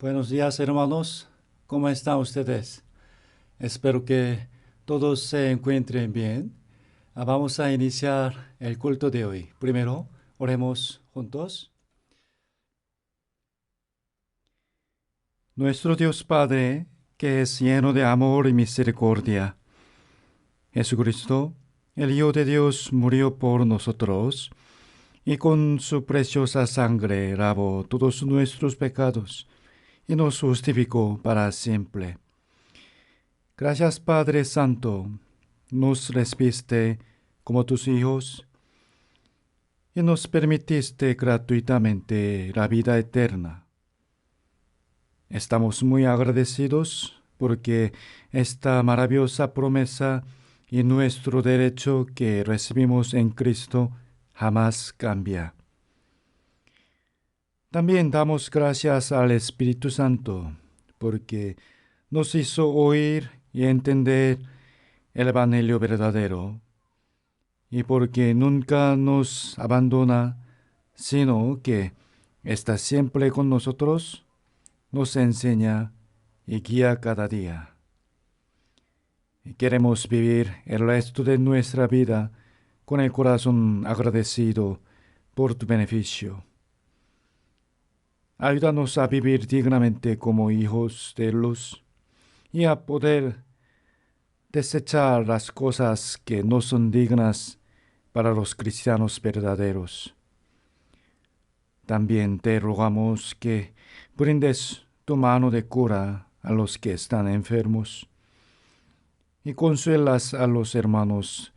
Buenos días, hermanos. ¿Cómo están ustedes? Espero que todos se encuentren bien. Vamos a iniciar el culto de hoy. Primero, oremos juntos. Nuestro Dios Padre, que es lleno de amor y misericordia, Jesucristo, el Hijo de Dios, murió por nosotros y con su preciosa sangre lavó todos nuestros pecados y nos justificó para siempre. Gracias, Padre Santo, nos recibiste como tus hijos y nos permitiste gratuitamente la vida eterna. Estamos muy agradecidos porque esta maravillosa promesa y nuestro derecho que recibimos en Cristo jamás cambia. También damos gracias al Espíritu Santo porque nos hizo oír y entender el Evangelio verdadero, y porque nunca nos abandona, sino que está siempre con nosotros, nos enseña y guía cada día. Y queremos vivir el resto de nuestra vida con el corazón agradecido por tu beneficio. Ayúdanos a vivir dignamente como hijos de luz y a poder desechar las cosas que no son dignas para los cristianos verdaderos. También te rogamos que brindes tu mano de cura a los que están enfermos y consuelas a los hermanos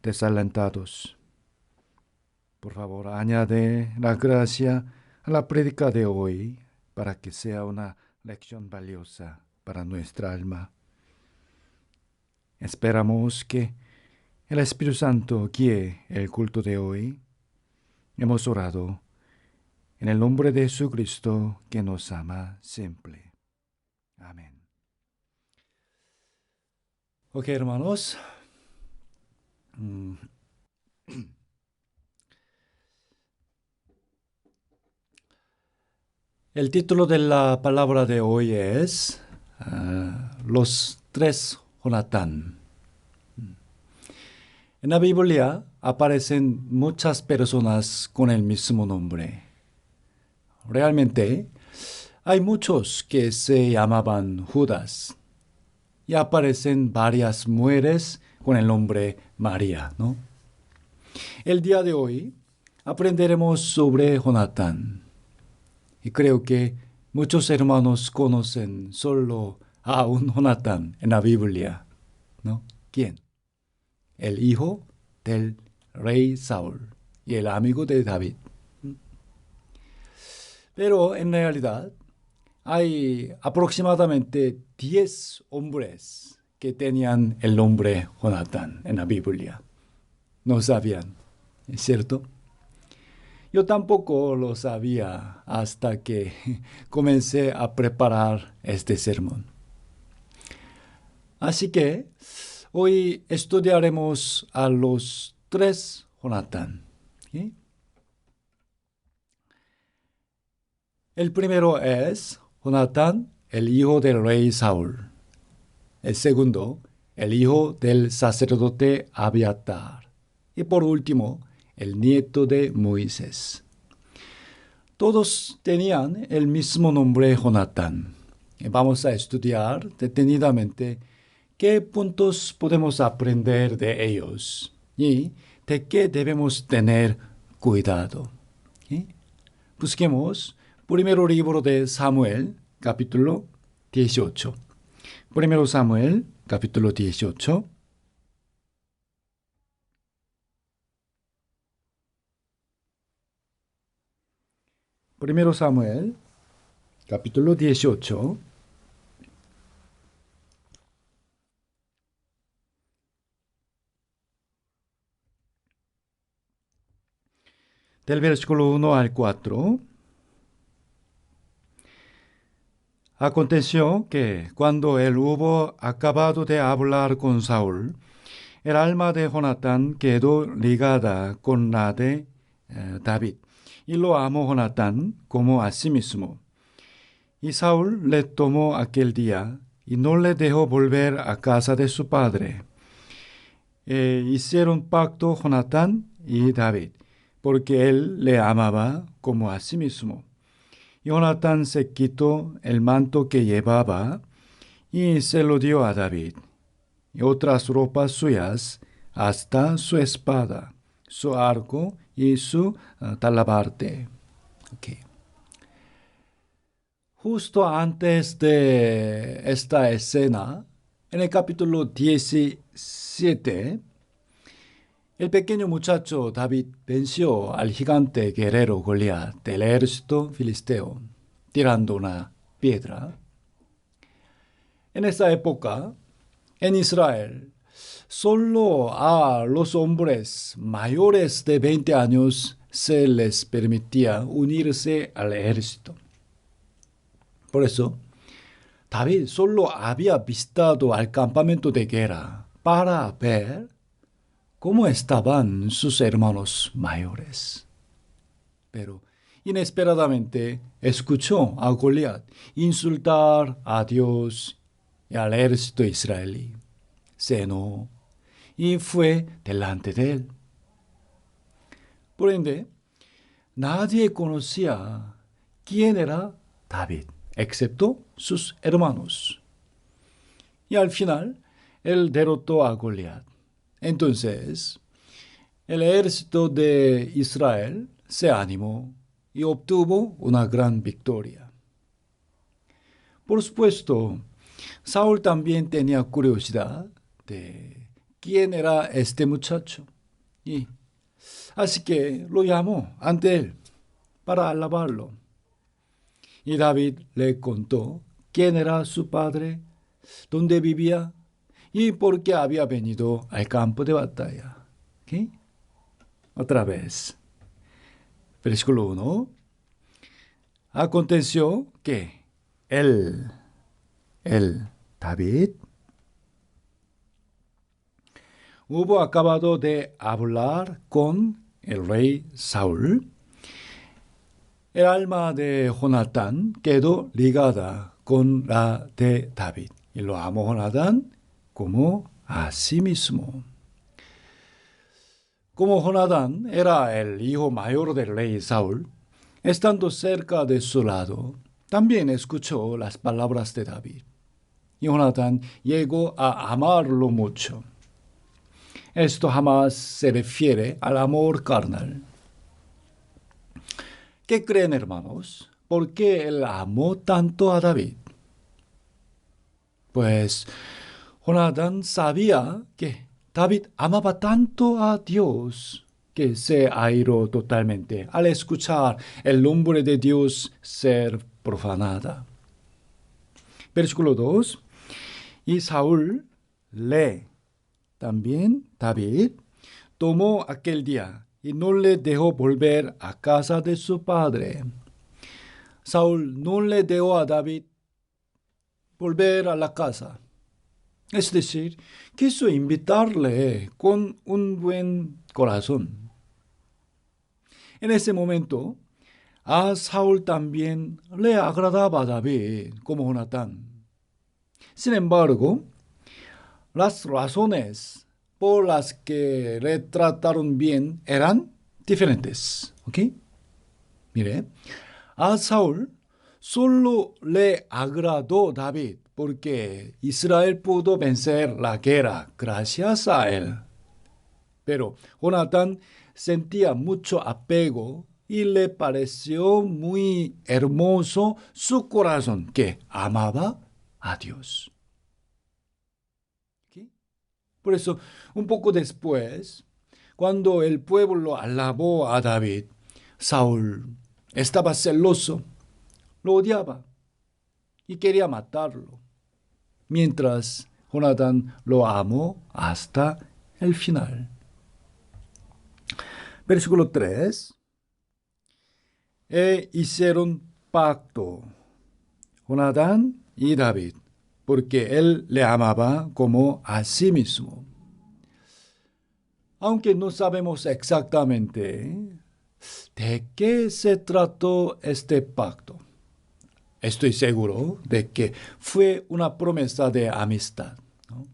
desalentados. Por favor, añade la gracia a la prédica de hoy para que sea una lección valiosa para nuestra alma. Esperamos que el Espíritu Santo guíe el culto de hoy. Hemos orado en el nombre de Jesucristo, que nos ama siempre. Amén. Ok, hermanos. El título de la palabra de hoy es Los tres Jonatán. En la Biblia aparecen muchas personas con el mismo nombre. Realmente hay muchos que se llamaban Judas y aparecen varias mujeres con el nombre María, ¿no? El día de hoy aprenderemos sobre Jonatán. Y creo que muchos hermanos conocen solo a un Jonatán en la Biblia, ¿no? ¿Quién? El hijo del rey Saúl y el amigo de David. Pero en realidad hay aproximadamente 10 hombres que tenían el nombre Jonatán en la Biblia. No sabían, ¿es cierto? Yo tampoco lo sabía hasta que comencé a preparar este sermón. Así que hoy estudiaremos a los tres Jonatán. ¿Sí? El primero es Jonatán, el hijo del rey Saúl. El segundo, el hijo del sacerdote Abiatar. Y por último, el nieto de Moisés. Todos tenían el mismo nombre Jonatán. Vamos a estudiar detenidamente qué puntos podemos aprender de ellos y de qué debemos tener cuidado. ¿Sí? Busquemos primero libro de Samuel, capítulo 18. Primero Samuel, capítulo 18. Primero Samuel, capítulo 18. Del versículo 1 al 4. Aconteció que cuando él hubo acabado de hablar con Saúl, el alma de Jonatán quedó ligada con la de David, y lo amó Jonatán como a sí mismo. Y Saúl le tomó aquel día y no le dejó volver a casa de su padre. Hicieron pacto Jonatán y David, porque él le amaba como a sí mismo. Jonatán se quitó el manto que llevaba y se lo dio a David, y otras ropas suyas, hasta su espada, su arco y su talabarte. Okay. Justo antes de esta escena, en el capítulo 17, el pequeño muchacho David venció al gigante guerrero Goliat del ejército filisteo, tirando una piedra. En esa época, en Israel, solo a los hombres mayores de 20 años se les permitía unirse al ejército. Por eso, David solo había visitado al campamento de guerra para ver cómo estaban sus hermanos mayores. Pero inesperadamente escuchó a Goliat insultar a Dios y al ejército israelí. Se enojó y fue delante de él. Por ende, nadie conocía quién era David, excepto sus hermanos. Y al final, él derrotó a Goliat. Entonces, el ejército de Israel se animó y obtuvo una gran victoria. Por supuesto, Saúl también tenía curiosidad de quién era este muchacho. Y así que lo llamó ante él para alabarlo. Y David le contó quién era su padre, dónde vivía y por qué había venido al campo de batalla. ¿Okay? Otra vez. Versículo 1. Aconteció que él, David, hubo acabado de hablar con el rey Saúl. El alma de Jonatán quedó ligada con la de David y lo amó Jonatán como a sí mismo. Como Jonatán era el hijo mayor del rey Saúl, estando cerca de su lado, también escuchó las palabras de David. Y Jonatán llegó a amarlo mucho. Esto jamás se refiere al amor carnal. ¿Qué creen, hermanos? ¿Por qué él amó tanto a David? Pues Jonatán sabía que David amaba tanto a Dios que se airó totalmente al escuchar el nombre de Dios ser profanada. Versículo 2. Y Saúl le, también David, tomó aquel día y no le dejó volver a casa de su padre. Saúl no le dejó a David volver a la casa. Es decir, quiso invitarle con un buen corazón. En ese momento, a Saúl también le agradaba a David como Jonatán. Sin embargo, las razones por las que le trataron bien eran diferentes. ¿Ok? Mire, a Saúl solo le agradó David porque Israel pudo vencer la guerra gracias a él. Pero Jonatán sentía mucho apego y le pareció muy hermoso su corazón que amaba a Dios. ¿Ok? Por eso, un poco después, cuando el pueblo alabó a David, Saúl estaba celoso, lo odiaba y quería matarlo, mientras Jonatán lo amó hasta el final. Versículo 3. E hicieron pacto, Jonatán y David, porque él le amaba como a sí mismo. Aunque no sabemos exactamente de qué se trató este pacto, estoy seguro de que fue una promesa de amistad, ¿no?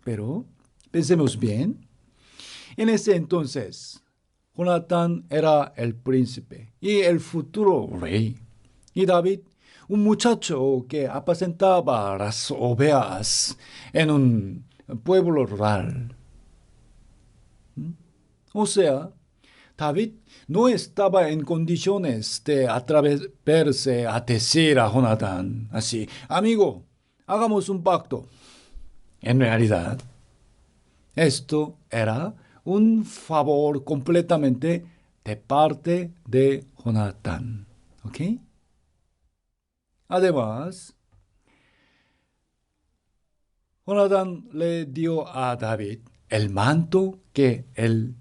Pero pensemos bien. En ese entonces, Jonatán era el príncipe y el futuro rey. Y David, un muchacho que apacentaba las ovejas en un pueblo rural. O sea, David no estaba en condiciones de atreverse a decir a Jonatán así, amigo, hagamos un pacto. En realidad, esto era un favor completamente de parte de Jonatán. ¿Ok? Además, Jonatán le dio a David el manto que él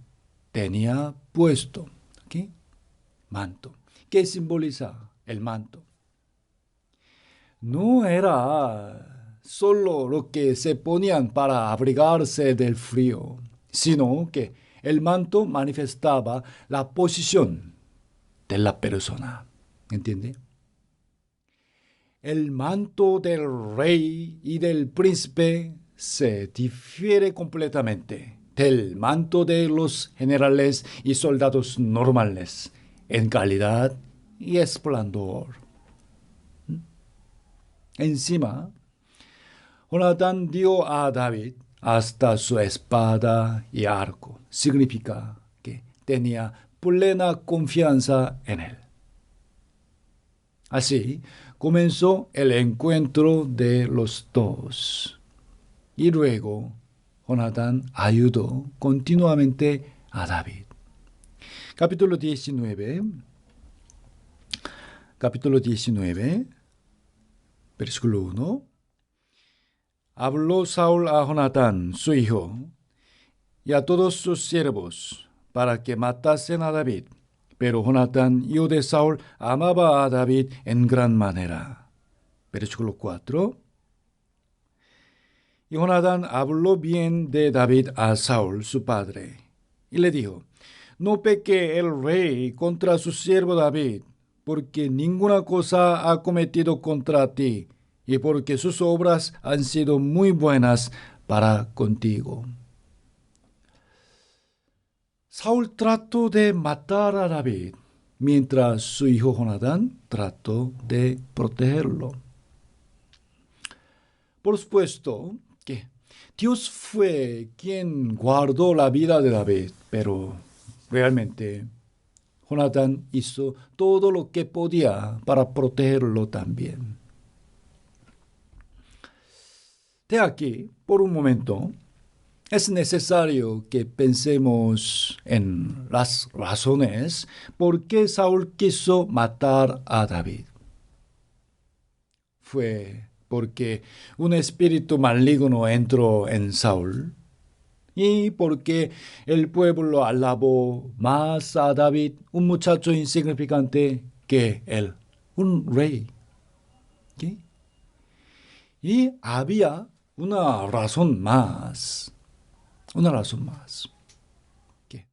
tenía puesto. ¿Ok? Manto. ¿Qué simboliza el manto? No era solo lo que se ponían para abrigarse del frío, sino que el manto manifestaba la posición de la persona. ¿Entiende? El manto del rey y del príncipe se difiere completamente del manto de los generales y soldados normales en calidad y esplendor. Encima, Jonatán dio a David hasta su espada y arco. Significa que tenía plena confianza en él. Así comenzó el encuentro de los dos. Y luego Jonatán ayudó continuamente a David. Capítulo 19. Capítulo 19. Versículo 1. Habló Saúl a Jonatán, su hijo, y a todos sus siervos, para que matasen a David. Pero Jonatán, hijo de Saúl, amaba a David en gran manera. Versículo 4. Y Jonatán habló bien de David a Saúl, su padre, y le dijo, no peque el rey contra su siervo David, porque ninguna cosa ha cometido contra ti, y porque sus obras han sido muy buenas para contigo. Saúl trató de matar a David, mientras su hijo Jonatán trató de protegerlo. Por supuesto que Dios fue quien guardó la vida de David, pero realmente Jonatán hizo todo lo que podía para protegerlo también. De aquí, por un momento, es necesario que pensemos en las razones por qué Saúl quiso matar a David. Fue porque un espíritu maligno entró en Saúl y porque el pueblo alabó más a David, un muchacho insignificante, que él, un rey. ¿Sí? Y había una razón más. Una razón más. Que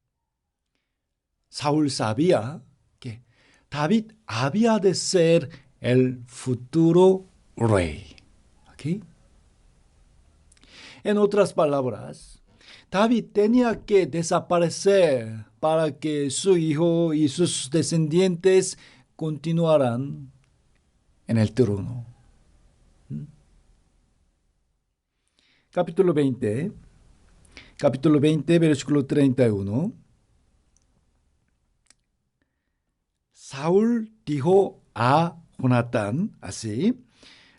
Saúl sabía que David había de ser el futuro rey. ¿Ok? En otras palabras, David tenía que desaparecer para que su hijo y sus descendientes continuaran en el trono. Capítulo 20. Capítulo 20, versículo 31. Saúl dijo a Jonatán así: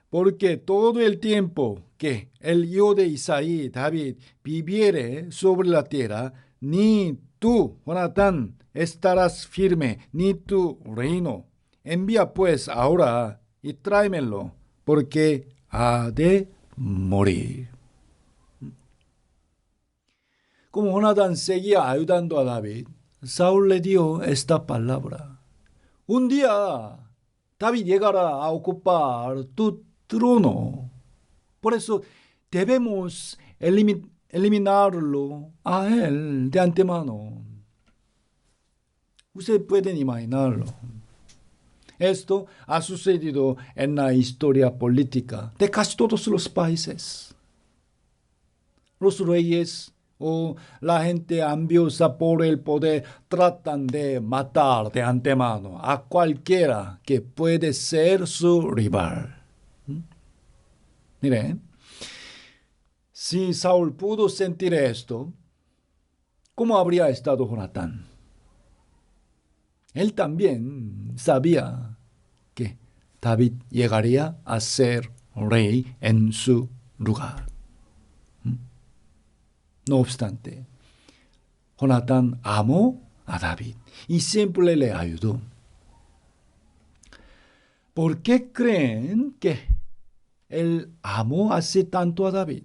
porque todo el tiempo que el hijo de Isaí, David, viviere sobre la tierra, ni tú, Jonatán, estarás firme, ni tu reino. Envía pues ahora y tráemelo, porque ha de morir. Como Jonatán seguía ayudando a David, Saúl le dio esta palabra: un día David llegará a ocupar tu trono. Por eso debemos eliminarlo a él de antemano. Ustedes pueden imaginarlo. Esto ha sucedido en la historia política de casi todos los países. Los reyes o la gente ambiciosa por el poder tratan de matar de antemano a cualquiera que puede ser su rival. Mire, si Saúl pudo sentir esto, ¿cómo habría estado Jonatán? Él también sabía que David llegaría a ser rey en su lugar. No obstante, Jonatán amó a David y siempre le ayudó. ¿Por qué creen que él amó así tanto a David?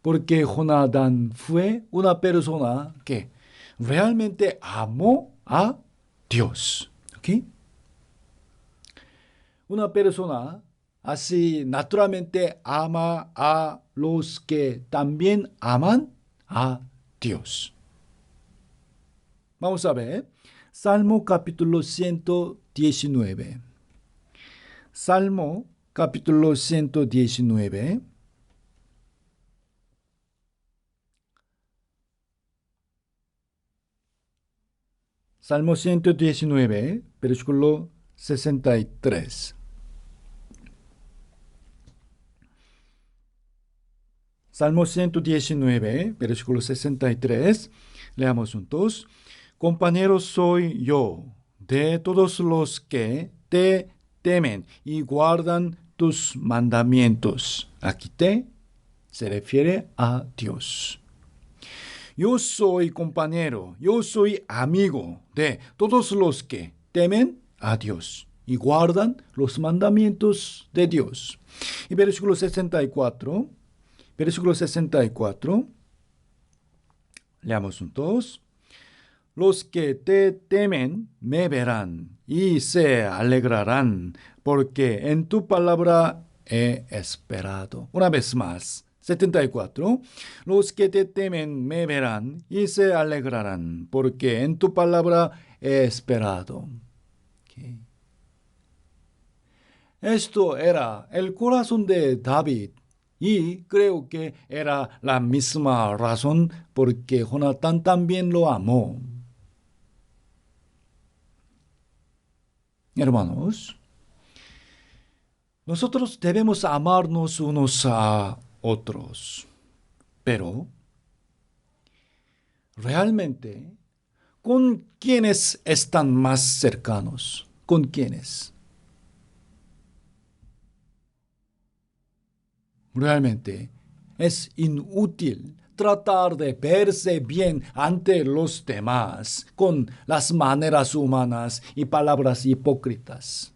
Porque Jonatán fue una persona que realmente amó a Dios. ¿Ok? Una persona así naturalmente ama a los que también aman a Dios. Vamos a ver. Salmo capítulo 119. Salmo capítulo 119. Salmo 119, versículo 63. Salmo 119, versículo 63. Leamos juntos. Compañero soy yo de todos los que te temen y guardan tus mandamientos. Aquí te se refiere a Dios. Yo soy compañero, yo soy amigo de todos los que temen a Dios y guardan los mandamientos de Dios. Y versículo 64, leamos juntos. Los que te temen me verán y se alegrarán, porque en tu palabra he esperado. Una vez más, 74. Los que te temen me verán y se alegrarán, porque en tu palabra he esperado. Okay. Esto era el corazón de David y creo que era la misma razón por que Jonatán también lo amó. Hermanos, nosotros debemos amarnos unos a otros, pero realmente, ¿con quiénes están más cercanos? ¿Con quiénes? Realmente es inútil tratar de verse bien ante los demás con las maneras humanas y palabras hipócritas.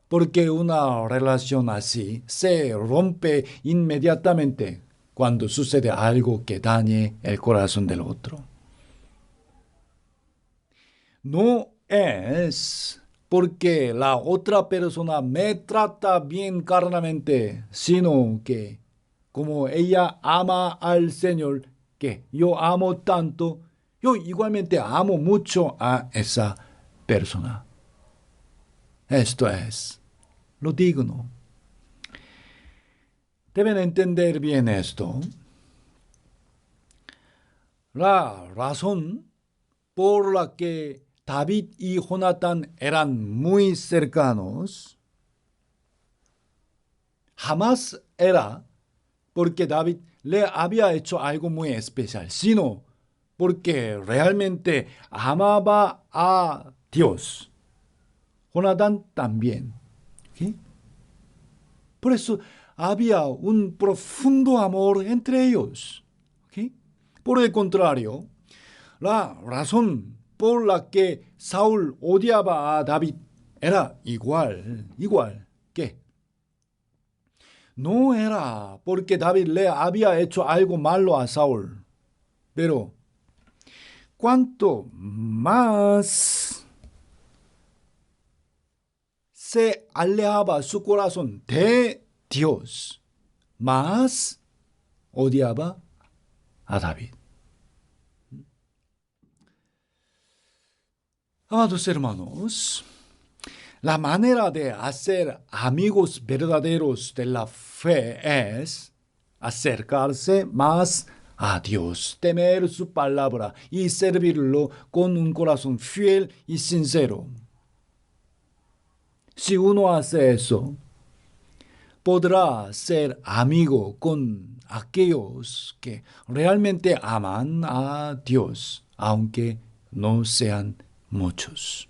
Porque una relación así se rompe inmediatamente cuando sucede algo que dañe el corazón del otro. No es porque la otra persona me trata bien carnalmente, sino que como ella ama al Señor, que yo amo tanto, yo igualmente amo mucho a esa persona. Esto es lo digno. Deben entender bien esto. La razón por la que David y Jonatán eran muy cercanos jamás era porque David le había hecho algo muy especial, sino porque realmente amaba a Dios. Jonatán también. ¿Sí? Por eso había un profundo amor entre ellos. ¿Sí? Por el contrario, la razón por la que Saúl odiaba a David era igual que no era porque David le había hecho algo malo a Saúl, pero cuanto más se alejaba su corazón de Dios, más odiaba a David. Amados hermanos, la manera de hacer amigos verdaderos de la fe es acercarse más a Dios, temer su palabra y servirlo con un corazón fiel y sincero. Si uno hace eso, podrá ser amigo con aquellos que realmente aman a Dios, aunque no sean muchos.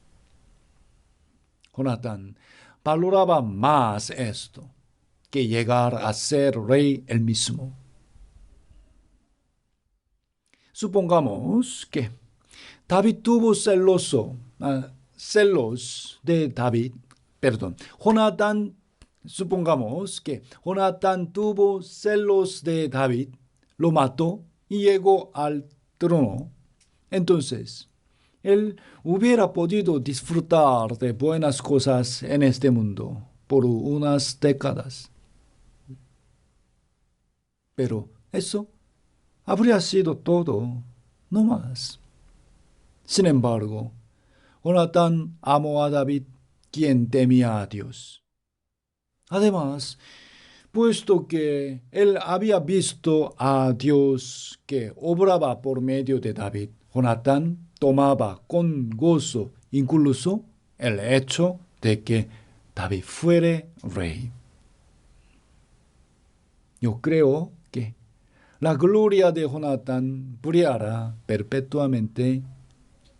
Jonatán valoraba más esto que llegar a ser rey él mismo. Supongamos que David tuvo celos de David, perdón, supongamos que Jonatán tuvo celos de David, lo mató y llegó al trono. Entonces, él hubiera podido disfrutar de buenas cosas en este mundo por unas décadas. Pero eso habría sido todo, no más. Sin embargo, Jonatán amó a David, quien temía a Dios. Además, puesto que él había visto a Dios que obraba por medio de David, Jonatán tomaba con gozo incluso el hecho de que David fuere rey. Yo creo que la gloria de Jonatán brillará perpetuamente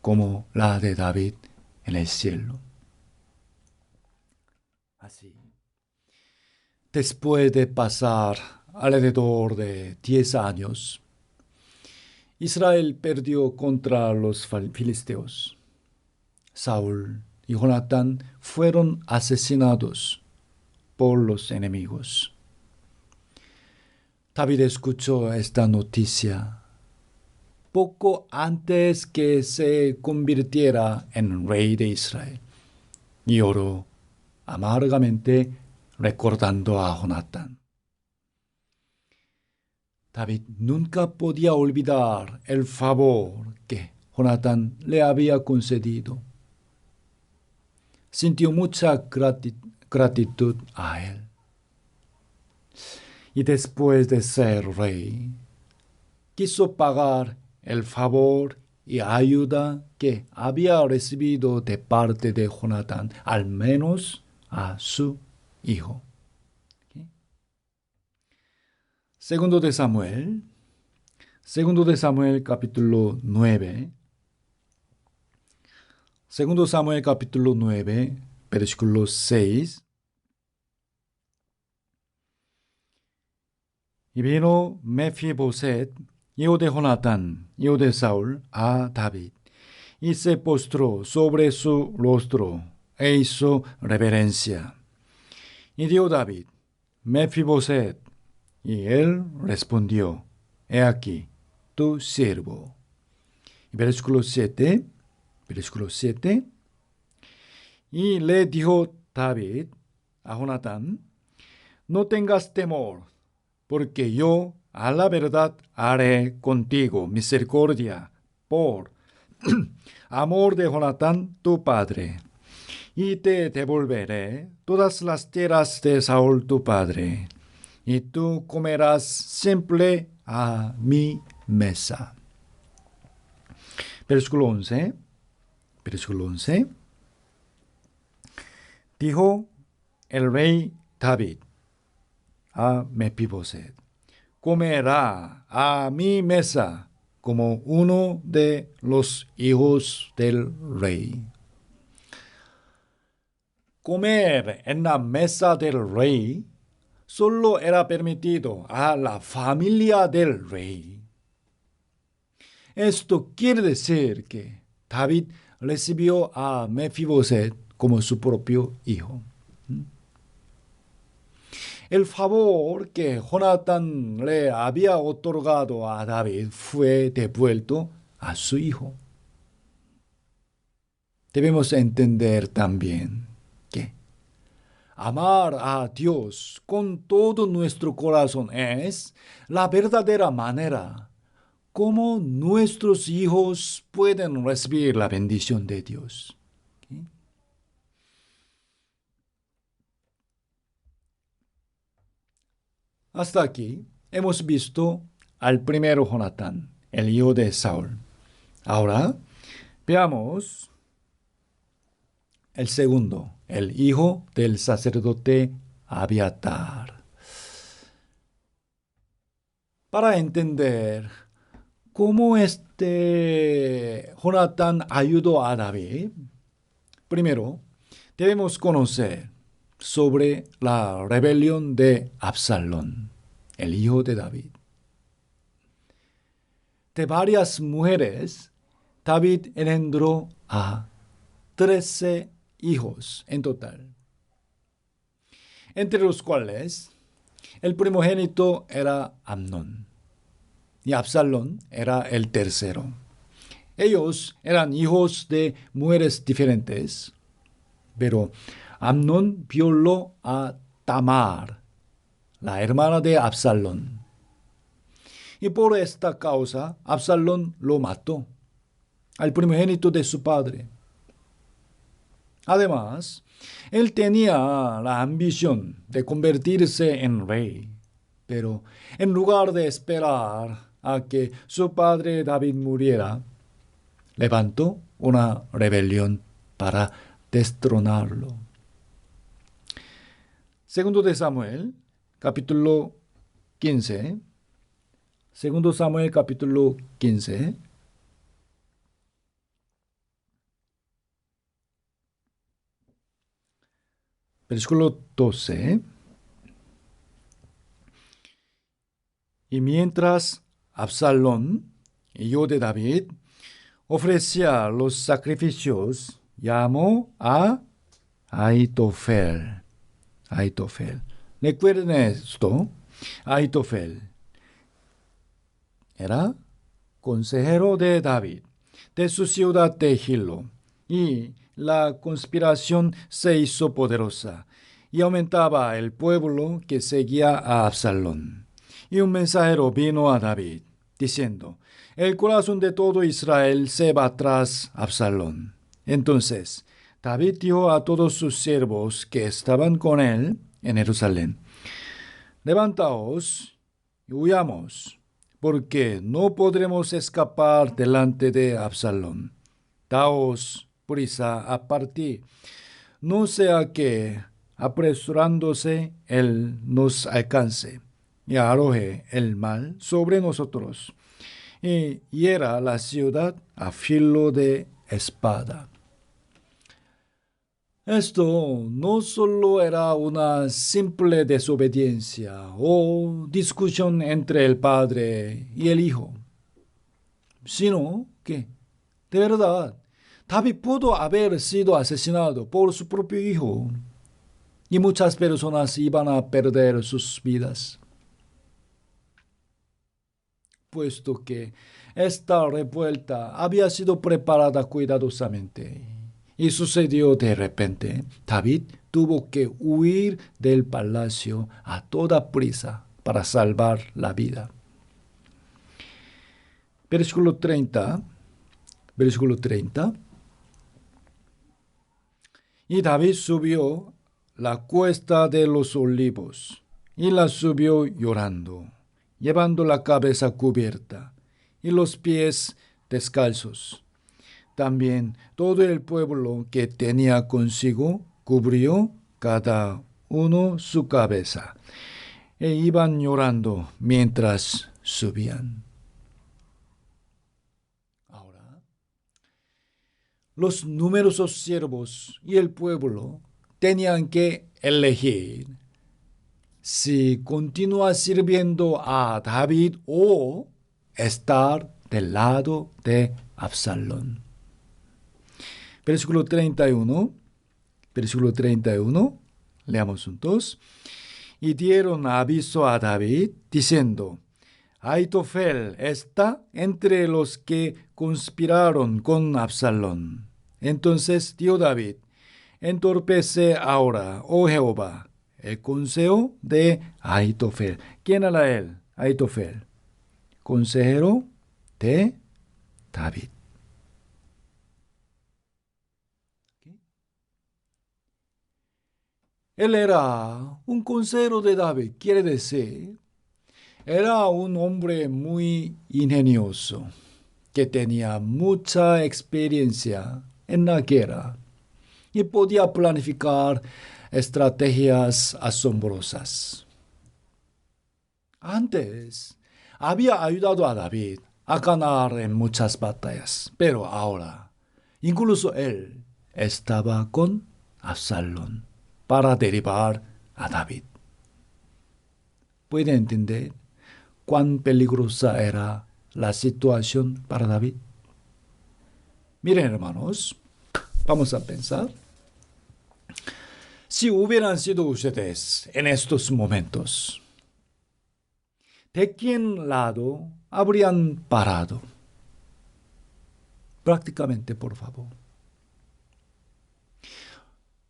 como la de David en el cielo. Así. Después de pasar alrededor de 10 años, Israel perdió contra los filisteos. Saúl y Jonatán fueron asesinados por los enemigos. David escuchó esta noticia poco antes que se convirtiera en rey de Israel y lloró amargamente recordando a Jonatán. David nunca podía olvidar el favor que Jonatán le había concedido. Sintió mucha gratitud a él. Y después de ser rey, quiso pagar el favor y ayuda que había recibido de parte de Jonatán, al menos a su hijo. Segundo de Samuel capítulo 9. Segundo Samuel capítulo 9, versículo 6. Y vino Mefiboset, hijo de Jonatán, hijo de Saúl, a David, y se postró sobre su rostro e hizo reverencia. Y dijo David: Mefiboset. Y él respondió: He aquí, tu siervo. Versículo 7. Y le dijo David a Jonatán: No tengas temor, porque yo a la verdad haré contigo misericordia por amor de Jonatán tu padre, y te devolveré todas las tierras de Saúl tu padre, y tú comerás siempre a mi mesa. Versículo 11. Dijo el rey David a Mefiboset: Comerá a mi mesa como uno de los hijos del rey. Comer en la mesa del rey solo era permitido a la familia del rey. Esto quiere decir que David recibió a Mefiboset como su propio hijo. El favor que Jonatán le había otorgado a David fue devuelto a su hijo. Debemos entender también que amar a Dios con todo nuestro corazón es la verdadera manera como nuestros hijos pueden recibir la bendición de Dios. Hasta aquí hemos visto al primero Jonatán, el hijo de Saúl. Ahora veamos el segundo, el hijo del sacerdote Abiatar. Para entender cómo Jonatán ayudó a David, primero debemos conocer sobre la rebelión de Absalón, el hijo de David. De varias mujeres, David engendró a 13 hijos en total, entre los cuales el primogénito era Amnón y Absalón era el tercero. Ellos eran hijos de mujeres diferentes, pero Amnón violó a Tamar, la hermana de Absalón. Y por esta causa, Absalón lo mató, al primogénito de su padre. Además, él tenía la ambición de convertirse en rey, pero en lugar de esperar a que su padre David muriera, levantó una rebelión para destronarlo. Segundo de Samuel, capítulo 15. Segundo Samuel, capítulo 15. Versículo 12. Y mientras Absalón, hijo de David, ofrecía los sacrificios, llamó a Ahitofel. Recuerden esto. Ahitofel era consejero de David, de su ciudad de Gilo, y la conspiración se hizo poderosa y aumentaba el pueblo que seguía a Absalón. Y un mensajero vino a David, diciendo, el corazón de todo Israel se va tras Absalón. Entonces David dijo a todos sus siervos que estaban con él en Jerusalén, levantaos y huyamos, porque no podremos escapar delante de Absalón. Daos prisa a partir, no sea que, apresurándose, él nos alcance y arroje el mal sobre nosotros, y hiera la ciudad a filo de espada. Esto no solo era una simple desobediencia o discusión entre el padre y el hijo, sino que, de verdad, David pudo haber sido asesinado por su propio hijo y muchas personas iban a perder sus vidas, puesto que esta revuelta había sido preparada cuidadosamente. Y sucedió de repente. David tuvo que huir del palacio a toda prisa para salvar la vida. Versículo 30. Versículo 30. Y David subió la cuesta de los olivos y la subió llorando, llevando la cabeza cubierta y los pies descalzos. También todo el pueblo que tenía consigo cubrió cada uno su cabeza e iban llorando mientras subían. Ahora, los numerosos siervos y el pueblo tenían que elegir si continuar sirviendo a David o estar del lado de Absalón. Versículo 31. Versículo 31. Leamos juntos. Y dieron aviso a David, diciendo, Ahitofel está entre los que conspiraron con Absalón. Entonces dio David, entorpece ahora, oh Jehová, el consejo de Ahitofel. ¿Quién era él? Ahitofel, consejero de David. Él era un consejero de David, quiere decir, era un hombre muy ingenioso, que tenía mucha experiencia en la guerra y podía planificar estrategias asombrosas. Antes, había ayudado a David a ganar en muchas batallas, pero ahora, incluso él estaba con Absalón para derribar a David. ¿Puede entender cuán peligrosa era la situación para David? Miren, hermanos, vamos a pensar. Si hubieran sido ustedes en estos momentos, ¿de quién lado habrían parado? Prácticamente, por favor.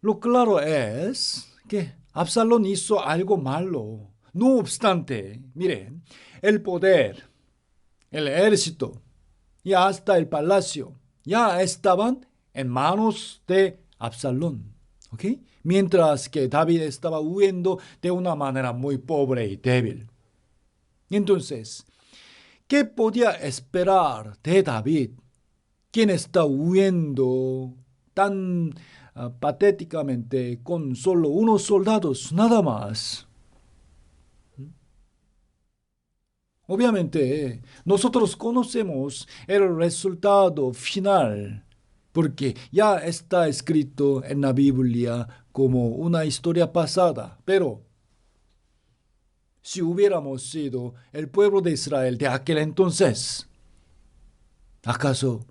Lo claro es que Absalón hizo algo malo. No obstante, miren, el poder, el ejército y hasta el palacio ya estaban en manos de Absalón. ¿Ok? Mientras que David estaba huyendo de una manera muy pobre y débil. Entonces, ¿qué podía esperar de David, quien está huyendo tan patéticamente con solo unos soldados, nada más? Obviamente, nosotros conocemos el resultado final, porque ya está escrito en la Biblia como una historia pasada. Pero, si hubiéramos sido el pueblo de Israel de aquel entonces, ¿acaso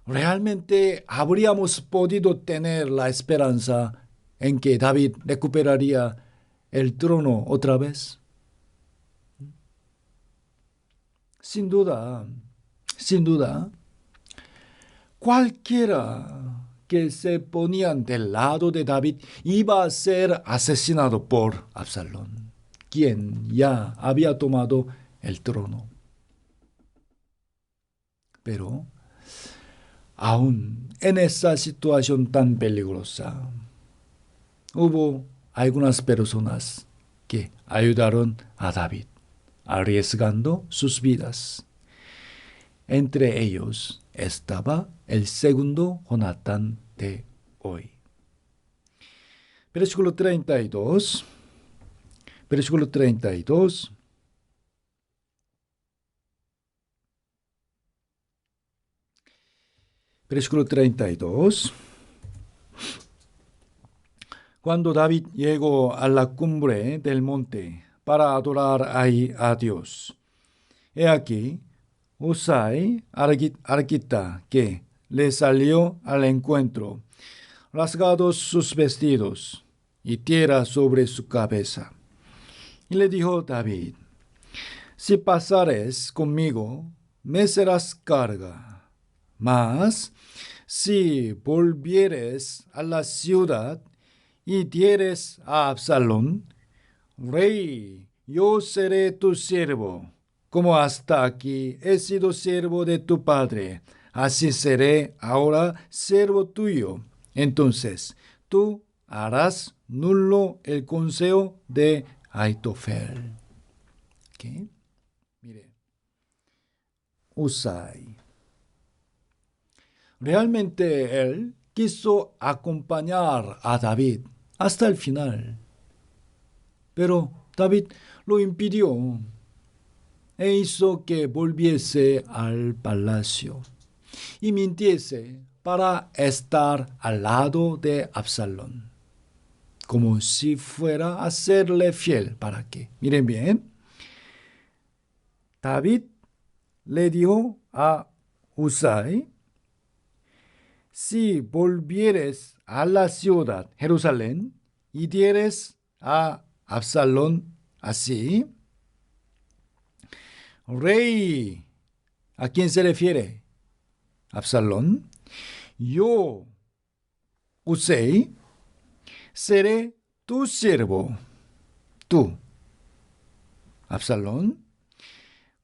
realmente habríamos podido tener la esperanza en que David recuperaría el trono otra vez? Sin duda, sin duda, cualquiera que se ponían del lado de David iba a ser asesinado por Absalón. quien ya había tomado el trono. Pero aún en esa situación tan peligrosa, hubo algunas personas que ayudaron a David, arriesgando sus vidas. Entre ellos estaba el segundo Jonatán de hoy. Versículo 32. Versículo 32. Versículo 32. Cuando David llegó a la cumbre del monte para adorar ahí a Dios, he aquí, Usai arquita que le salió al encuentro, rasgados sus vestidos y tierra sobre su cabeza. Y le dijo David: si pasares conmigo, me serás carga. Mas si volvieres a la ciudad y dieres a Absalón, rey, yo seré tu siervo, como hasta aquí he sido siervo de tu padre, así seré ahora siervo tuyo. Entonces tú harás nulo el consejo de Aitofel. ¿Qué? Mire, Usai. Realmente él quiso acompañar a David hasta el final. Pero David lo impidió e hizo que volviese al palacio y mintiese para estar al lado de Absalón, como si fuera a serle fiel. ¿Para qué? Miren bien, David le dijo a Usai: si volvieres a la ciudad, Jerusalén, y dieres a Absalón así, rey, ¿a quién se refiere? Absalón. Yo, Usai, seré tu siervo. Tú, Absalón,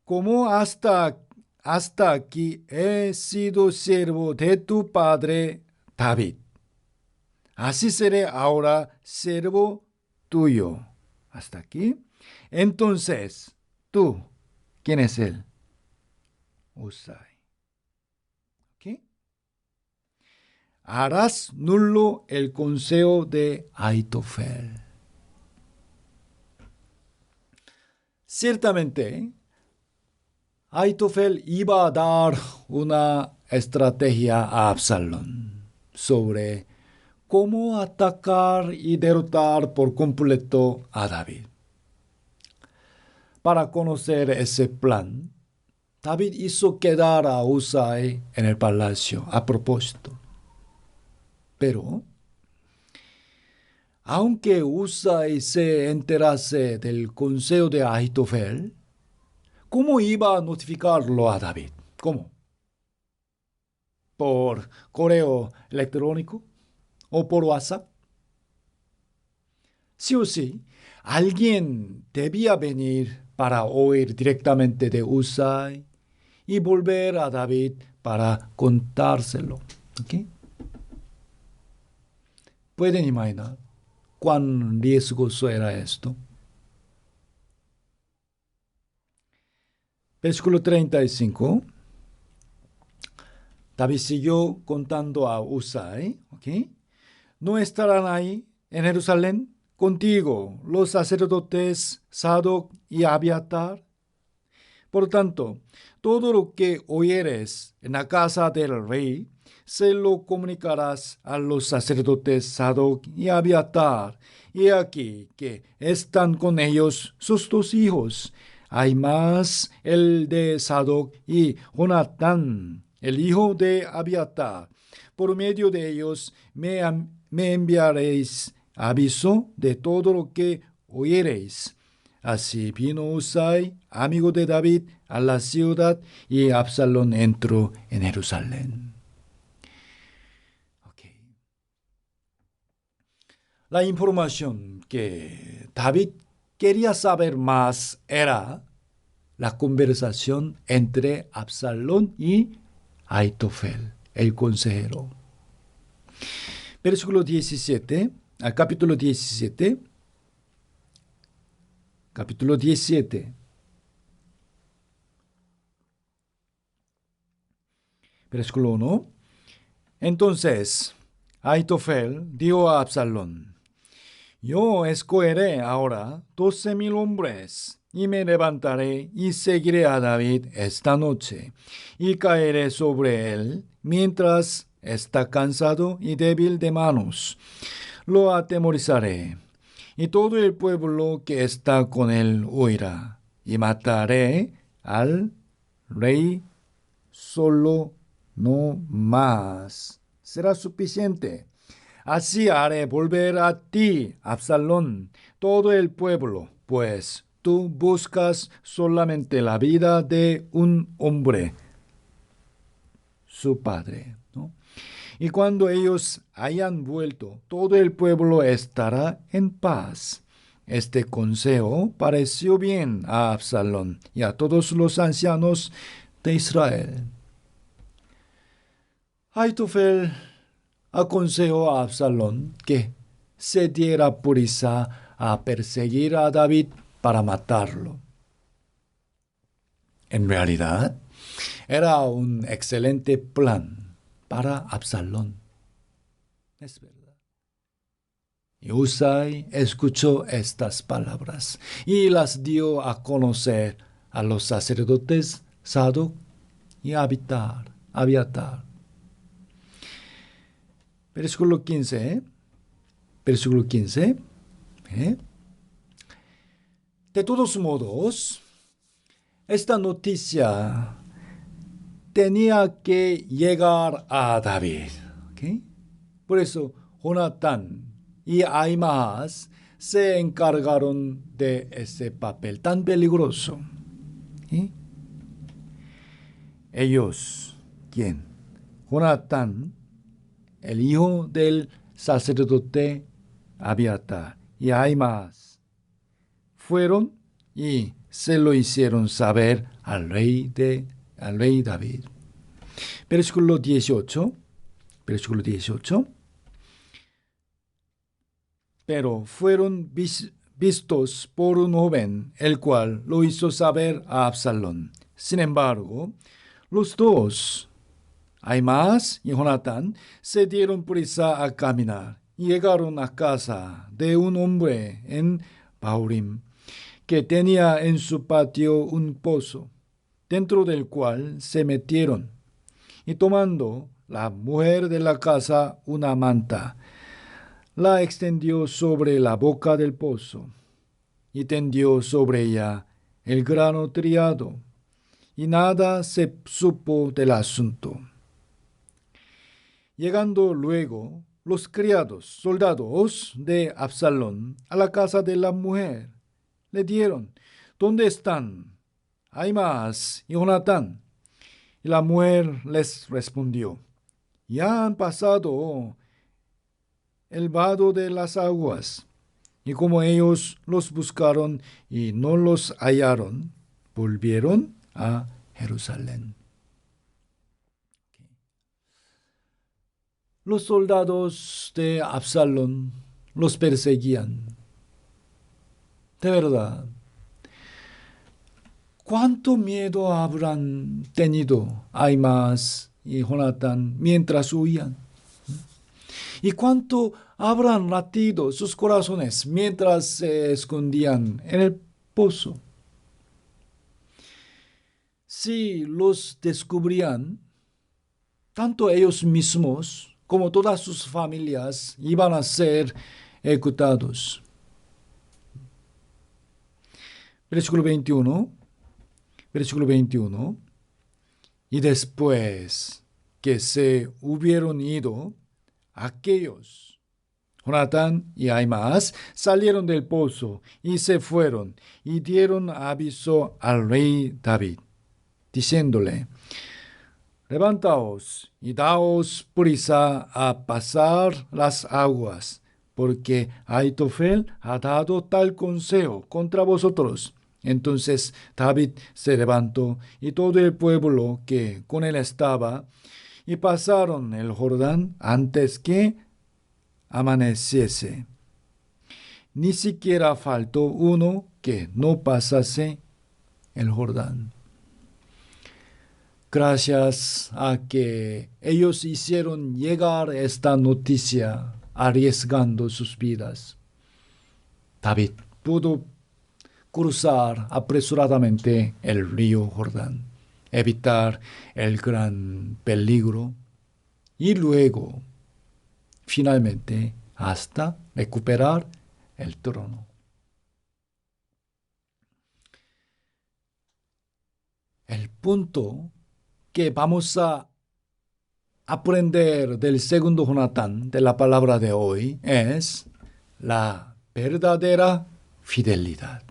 como hasta aquí he sido siervo de tu padre David, así seré ahora siervo tuyo. Hasta aquí. Entonces, tú, ¿quién es él? Usai. ¿Ok? Harás nulo el consejo de Aitofel. Ciertamente, Aitofel iba a dar una estrategia a Absalón sobre cómo atacar y derrotar por completo a David. Para conocer ese plan, David hizo quedar a Usai en el palacio a propósito. Pero, aunque Usai se enterase del consejo de Ahitofel, ¿cómo iba a notificarlo a David? ¿Cómo? ¿Por correo electrónico o por WhatsApp? Sí o sí, alguien debía venir para oír directamente de Usai y volver a David para contárselo. ¿Ok? ¿Pueden imaginar cuán riesgoso era esto? Versículo 35. David siguió contando a Usai, ¿ok? ¿No estarán ahí en Jerusalén contigo los sacerdotes Sadoc y Abiatar? Por tanto, todo lo que oyeres en la casa del rey, se lo comunicarás a los sacerdotes Sadoc y Abiatar. Y aquí que están con ellos sus dos hijos. Hay más el de Sadoc y Jonatán, el hijo de Abiatar. Por medio de ellos me enviaréis aviso de todo lo que oyereis. Así vino Usai, amigo de David, a la ciudad y Absalón entró en Jerusalén. Okay. La información que David quería saber más era la conversación entre Absalón y Aitofel, el consejero. Versículo 17, capítulo 17. Capítulo 17. Versículo 1. Entonces, Aitofel dijo a Absalón: Yo escogeré ahora 12,000 hombres, y me levantaré y seguiré a David esta noche, y caeré sobre él mientras está cansado y débil de manos. Lo atemorizaré, y todo el pueblo que está con él huirá, y mataré al rey solo, no más. Será suficiente. Así haré volver a ti, Absalón, todo el pueblo, pues tú buscas solamente la vida de un hombre, su padre, ¿no? Y cuando ellos hayan vuelto, todo el pueblo estará en paz. Este consejo pareció bien a Absalón y a todos los ancianos de Israel. Aitofel aconsejó a Absalón que se diera prisa a perseguir a David para matarlo. En realidad, era un excelente plan para Absalón. Es verdad. Y Husai escuchó estas palabras y las dio a conocer a los sacerdotes Sadoc y Abiatar. Versículo 15. Versículo 15. De todos modos, esta noticia tenía que llegar a David. ¿Okay? Por eso, Jonatán y Ahimaas se encargaron de ese papel tan peligroso. ¿Sí? Ellos, ¿quién? Jonatán, el hijo del sacerdote Abiatar, y Ahimaas, fueron y se lo hicieron saber al rey David. Versículo 18. Versículo 18. Pero fueron vistos por un joven, el cual lo hizo saber a Absalón. Sin embargo, los dos, Ahimaas y Jonatán, se dieron prisa a caminar y llegaron a casa de un hombre en Bahurim, que tenía en su patio un pozo, dentro del cual se metieron, y tomando la mujer de la casa una manta, la extendió sobre la boca del pozo, y tendió sobre ella el grano triado, y nada se supo del asunto. Llegando luego los criados, soldados de Absalón, a la casa de la mujer, le dieron: ¿Dónde están Ahimaas y Jonatán? Y la mujer les respondió: Ya han pasado el vado de las aguas. Y como ellos los buscaron y no los hallaron, volvieron a Jerusalén. Los soldados de Absalón los perseguían. De verdad, ¿cuánto miedo habrán tenido Ahimaas y Jonatán mientras huían? ¿Y cuánto habrán latido sus corazones mientras se escondían en el pozo? Si los descubrían, tanto ellos mismos como todas sus familias iban a ser ejecutados. Versículo 21. Versículo 21. Y después que se hubieron ido, aquellos, Jonatán y Ahimaas, salieron del pozo y se fueron y dieron aviso al rey David, diciéndole: Levantaos y daos prisa a pasar las aguas, porque Aitofel ha dado tal consejo contra vosotros. Entonces David se levantó y todo el pueblo que con él estaba, y pasaron el Jordán antes que amaneciese. Ni siquiera faltó uno que no pasase el Jordán. Gracias a que ellos hicieron llegar esta noticia arriesgando sus vidas, David pudo cruzar apresuradamente el río Jordán, evitar el gran peligro y luego, finalmente, hasta recuperar el trono. El punto que vamos a aprender del segundo Jonatán, de la palabra de hoy, es la verdadera fidelidad.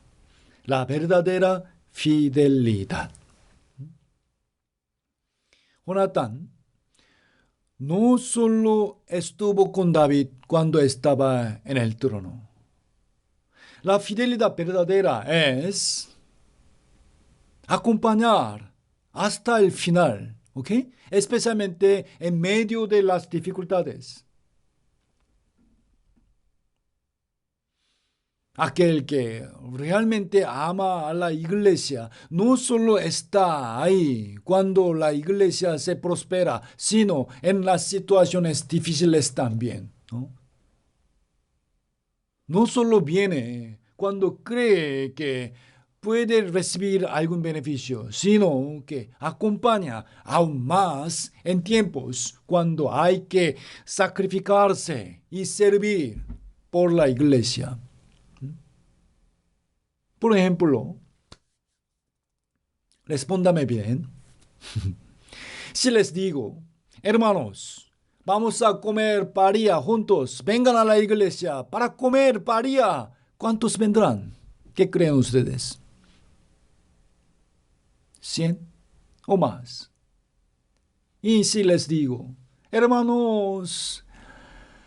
La verdadera fidelidad. Jonatán no solo estuvo con David cuando estaba en el trono. La fidelidad verdadera es acompañar hasta el final, ¿ok? Especialmente en medio de las dificultades. Aquel que realmente ama a la iglesia no solo está ahí cuando la iglesia se prospera, sino en las situaciones difíciles también, ¿no? No solo viene cuando cree que puede recibir algún beneficio, sino que acompaña aún más en tiempos cuando hay que sacrificarse y servir por la iglesia. Por ejemplo, respóndame bien. Si les digo, hermanos, vamos a comer paría juntos, vengan a la iglesia para comer paría, ¿cuántos vendrán? ¿Qué creen ustedes? ¿100 o más? Y si les digo, hermanos,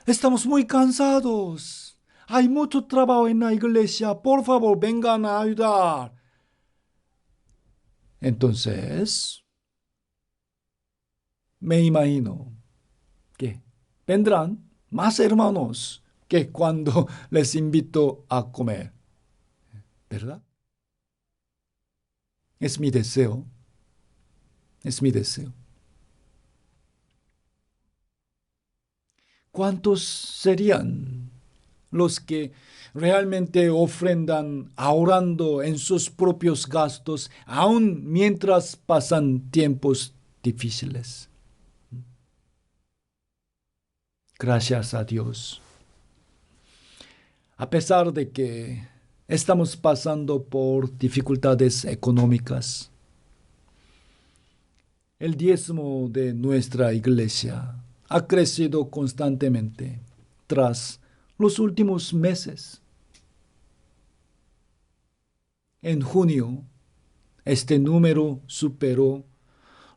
estamos muy cansados, hay mucho trabajo en la iglesia, por favor, vengan a ayudar. Entonces, me imagino que vendrán más hermanos que cuando les invito a comer, ¿verdad? Es mi deseo, es mi deseo. ¿Cuántos serían los que realmente ofrendan ahorrando en sus propios gastos, aun mientras pasan tiempos difíciles? Gracias a Dios. A pesar de que estamos pasando por dificultades económicas, el diezmo de nuestra iglesia ha crecido constantemente tras los últimos meses. En junio, este número superó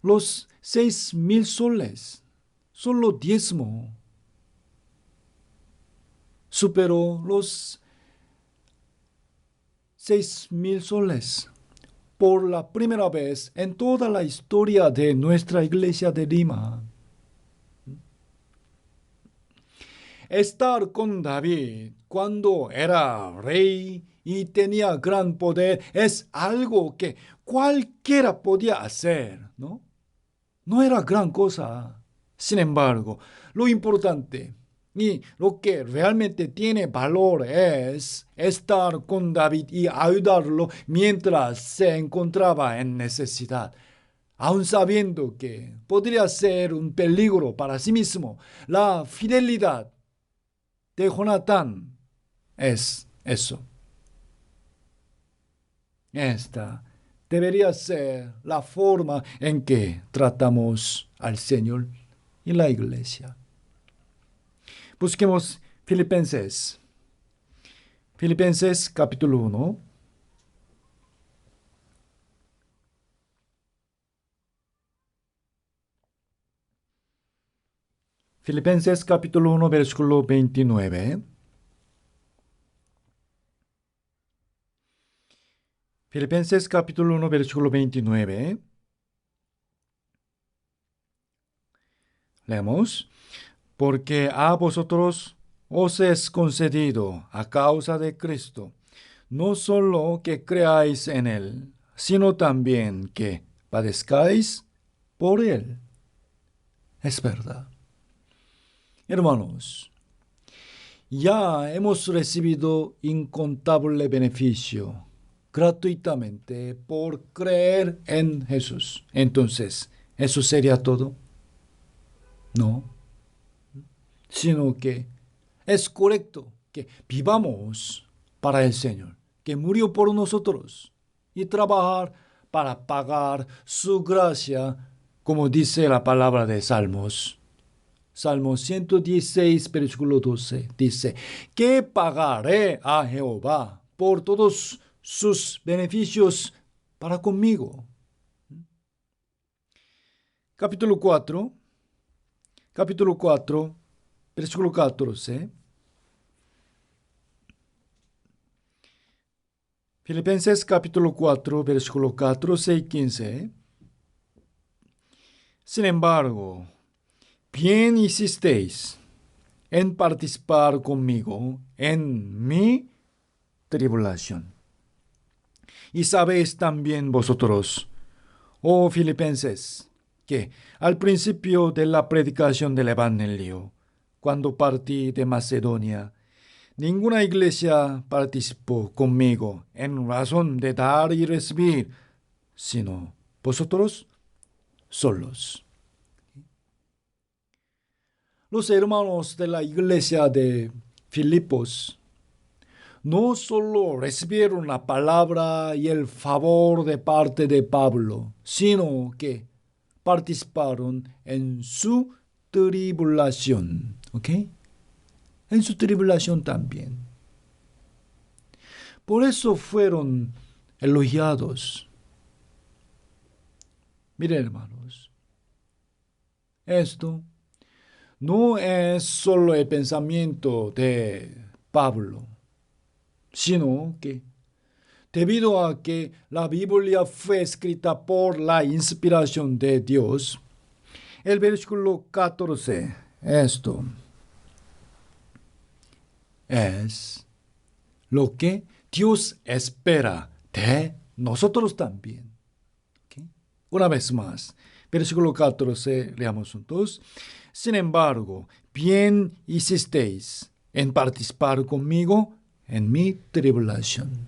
los 6,000 soles. Solo diezmo superó los 6,000 soles. Por la primera vez en toda la historia de nuestra iglesia de Lima. Estar con David cuando era rey y tenía gran poder es algo que cualquiera podía hacer, ¿no? No era gran cosa. Sin embargo, lo importante y lo que realmente tiene valor es estar con David y ayudarlo mientras se encontraba en necesidad, aun sabiendo que podría ser un peligro para sí mismo. La fidelidad de Jonatán es eso. Esta debería ser la forma en que tratamos al Señor y la iglesia. Busquemos Filipenses. Filipenses capítulo 1. Filipenses capítulo 1, versículo 29. Filipenses capítulo 1, versículo 29. Leemos. Porque a vosotros os es concedido a causa de Cristo, no solo que creáis en Él, sino también que padezcáis por Él. Es verdad. Hermanos, ya hemos recibido incontable beneficio gratuitamente por creer en Jesús. Entonces, ¿eso sería todo? No, sino que es correcto que vivamos para el Señor, que murió por nosotros, y trabajar para pagar su gracia, como dice la palabra de Salmos. Salmo 116, versículo 12, dice, ¿qué pagaré a Jehová por todos sus beneficios para conmigo? Capítulo 4, capítulo 4, versículo 14. Filipenses capítulo 4, versículo 14 y 15. Sin embargo, bien hicisteis en participar conmigo en mi tribulación. Y sabéis también vosotros, oh filipenses, que al principio de la predicación del Evangelio, cuando partí de Macedonia, ninguna iglesia participó conmigo en razón de dar y recibir, sino vosotros solos. Los hermanos de la iglesia de Filipos no solo recibieron la palabra y el favor de parte de Pablo, sino que participaron en su tribulación. ¿Ok? En su tribulación también. Por eso fueron elogiados. Miren, hermanos, esto no es solo el pensamiento de Pablo, sino que debido a que la Biblia fue escrita por la inspiración de Dios, el versículo 14, esto es lo que Dios espera de nosotros también. ¿Okay? Una vez más, versículo 14, leamos juntos. Sin embargo, bien hicisteis en participar conmigo en mi tribulación.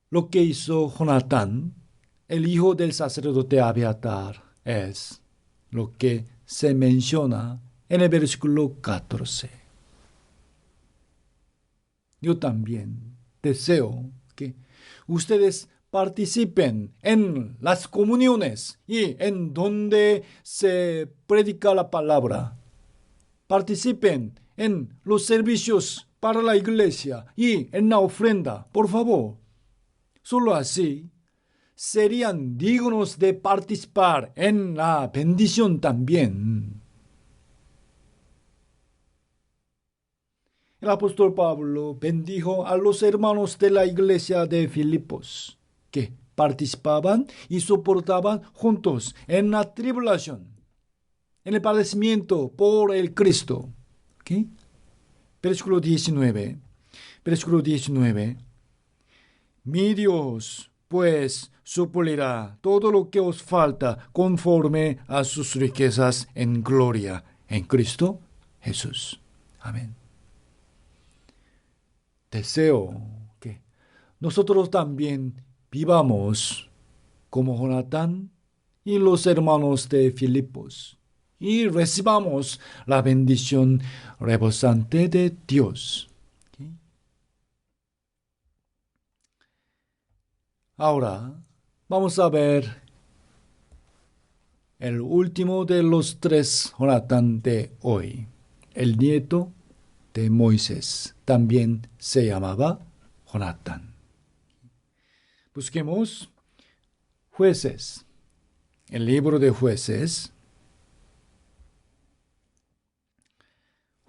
Lo que hizo Jonatán, el hijo del sacerdote Abiatar, es lo que se menciona en el versículo 14. Yo también deseo que ustedes participen en las comuniones y en donde se predica la palabra. Participen en los servicios para la iglesia y en la ofrenda, por favor. Solo así serían dignos de participar en la bendición también. El apóstol Pablo bendijo a los hermanos de la iglesia de Filipos, que participaban y soportaban juntos en la tribulación, en el padecimiento por el Cristo. ¿Okay? Versículo 19. Versículo 19. Mi Dios, pues, suplirá todo lo que os falta conforme a sus riquezas en gloria en Cristo Jesús. Amén. Deseo que nosotros también vivamos como Jonatán y los hermanos de Filipos y recibamos la bendición rebosante de Dios. ¿Sí? Ahora vamos a ver el último de los tres Jonatán de hoy, el nieto de Moisés. También se llamaba Jonatán. Busquemos Jueces. El libro de Jueces.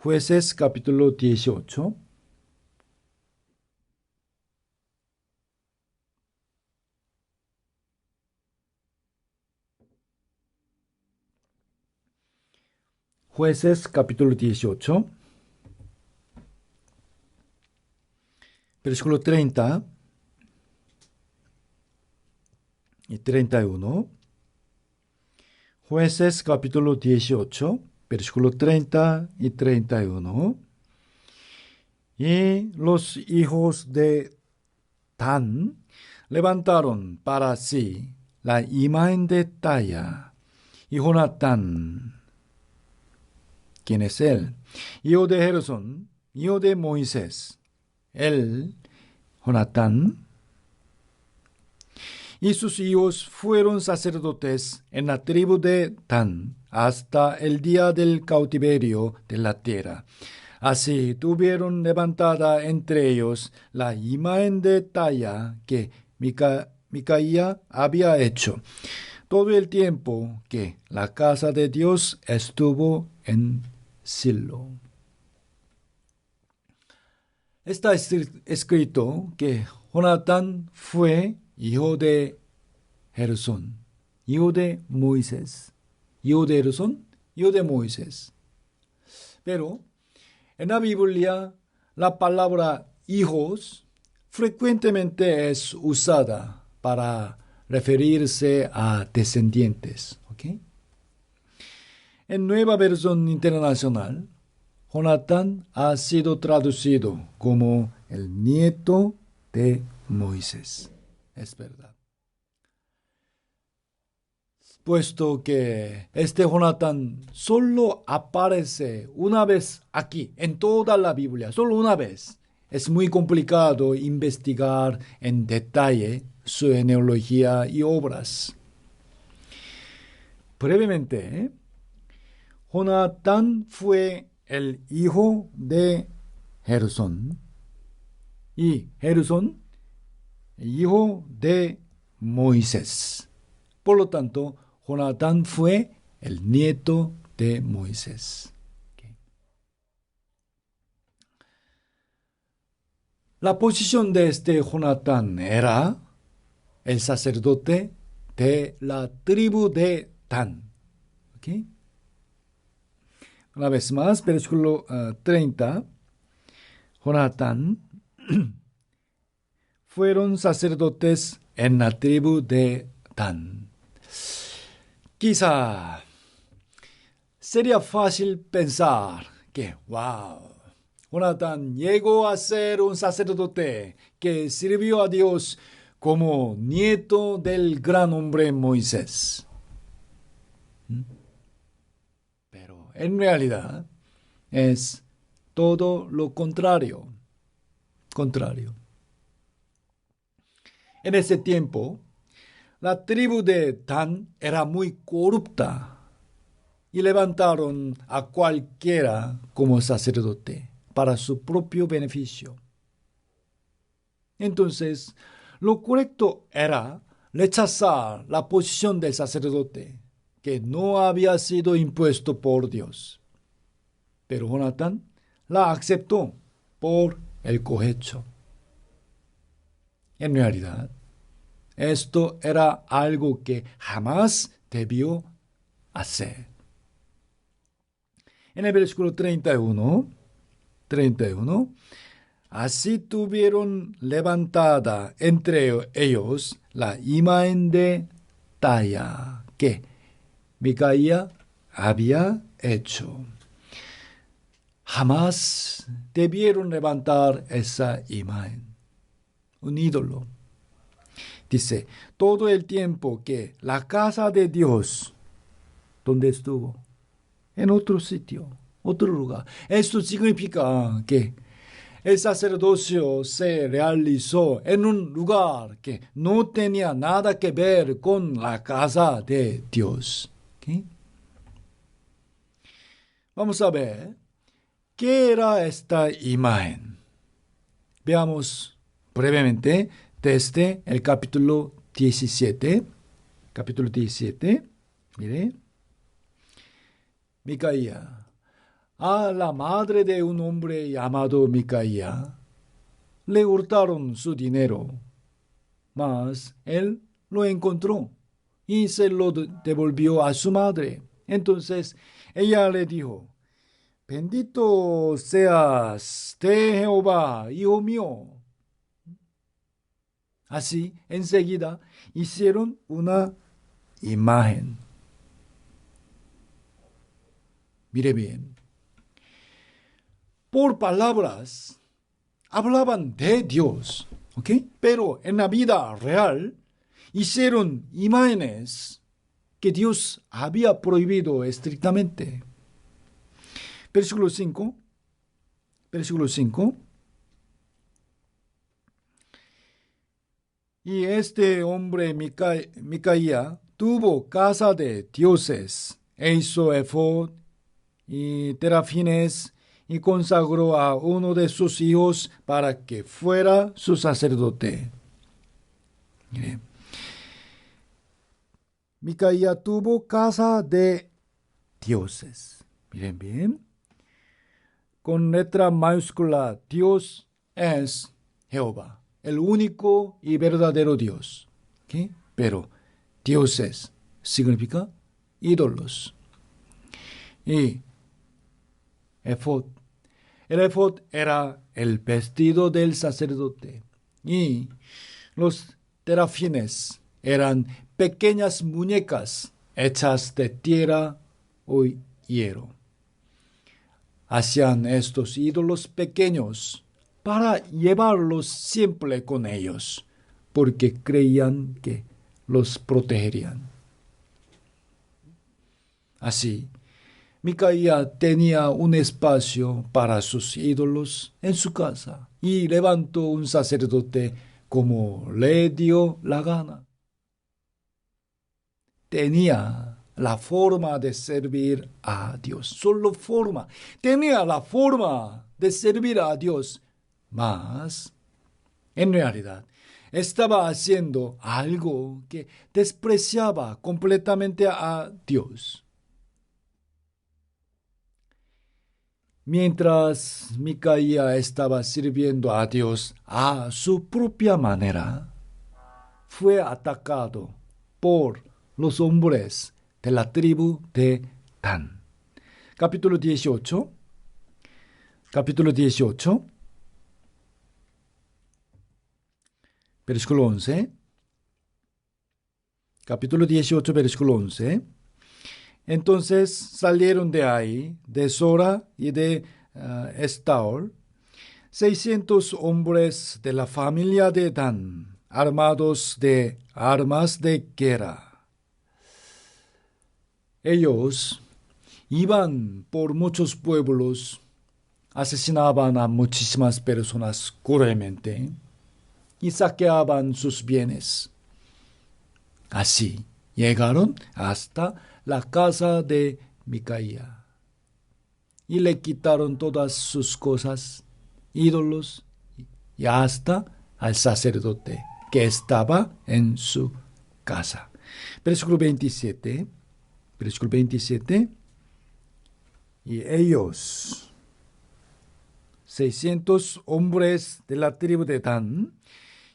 Jueces capítulo 18. Jueces capítulo 18, versículo 30 y 31. Jueces capítulo 18, versículo 30 y 31. Y los hijos de Dan levantaron para sí la imagen de Taya y Jonatán. ¿Quién es él? Hijo de Gersón, hijo de Moisés. Él, Jonatán, y sus hijos fueron sacerdotes en la tribu de Dan hasta el día del cautiverio de la tierra. Así tuvieron levantada entre ellos la imagen de talla que Micaía había hecho todo el tiempo que la casa de Dios estuvo en Silo. Está escrito que Jonatán fue hijo de Gersón, hijo de Moisés. Hijo de Gersón, hijo de Moisés. Pero en la Biblia, la palabra hijos frecuentemente es usada para referirse a descendientes. ¿Okay? En Nueva Versión Internacional, Jonatán ha sido traducido como el nieto de Moisés. Es verdad. Puesto que este Jonatán solo aparece una vez aquí, en toda la Biblia, solo una vez. Es muy complicado investigar en detalle su genealogía y obras. Brevemente, Jonatán fue el hijo de Gersón y Gersón, hijo de Moisés. Por lo tanto, Jonatán fue el nieto de Moisés. Okay. La posición de este Jonatán era el sacerdote de la tribu de Dan. Okay. Una vez más, versículo 30. Jonatán fueron sacerdotes en la tribu de Dan. Quizá sería fácil pensar que, wow, Jonatán llegó a ser un sacerdote que sirvió a Dios como nieto del gran hombre Moisés. Pero en realidad es todo lo contrario. En ese tiempo, la tribu de Dan era muy corrupta y levantaron a cualquiera como sacerdote para su propio beneficio. Entonces, lo correcto era rechazar la posición del sacerdote que no había sido impuesto por Dios. Pero Jonatán la aceptó por el cohecho. En realidad, esto era algo que jamás debió hacer. En el versículo 31, así tuvieron levantada entre ellos la imagen de talla que Micaía había hecho. Jamás debieron levantar esa imagen, un ídolo. Dice, todo el tiempo que la casa de Dios, ¿dónde estuvo? En otro sitio, otro lugar. Esto significa que el sacerdocio se realizó en un lugar que no tenía nada que ver con la casa de Dios. ¿Okay? Vamos a ver, ¿qué era esta imagen? Veamos brevemente desde el capítulo 17. Capítulo 17, mire. Micaía. A la madre de un hombre llamado Micaía le hurtaron su dinero, mas él lo encontró y se lo devolvió a su madre. Entonces Ella le dijo, bendito seas de Jehová, hijo mío. Así, enseguida, hicieron una imagen. Mire bien. Por palabras, hablaban de Dios, ¿ok? Pero en la vida real, hicieron imágenes que Dios había prohibido estrictamente. Versículo 5. Versículo 5. Y este hombre Micaía tuvo casa de dioses, e hizo efod y terafines, y consagró a uno de sus hijos para que fuera su sacerdote. Mire. Micaía tuvo casa de dioses. Miren bien. Con letra mayúscula, Dios es Jehová, el único y verdadero Dios. ¿Okay? Pero dioses significa ídolos. Y efod. El efod era el vestido del sacerdote. Y los terafines eran pequeñas muñecas hechas de tierra o hierro. Hacían estos ídolos pequeños para llevarlos siempre con ellos, porque creían que los protegerían. Así, Micaía tenía un espacio para sus ídolos en su casa y levantó un sacerdote como le dio la gana. Tenía la forma de servir a Dios, solo forma. Tenía la forma de servir a Dios, mas en realidad estaba haciendo algo que despreciaba completamente a Dios. Mientras Micaía estaba sirviendo a Dios a su propia manera, fue atacado por los hombres de la tribu de Dan. Capítulo 18. Capítulo 18. Versículo 11. Capítulo 18, versículo 11. Entonces salieron de ahí, de Sora y de Estaol, 600 hombres de la familia de Dan, armados de armas de guerra. Ellos iban por muchos pueblos, asesinaban a muchísimas personas cruelmente y saqueaban sus bienes. Así llegaron hasta la casa de Micaía y le quitaron todas sus cosas, ídolos y hasta al sacerdote que estaba en su casa. Versículo 27. Versículo 27. Y ellos, 600 hombres de la tribu de Dan,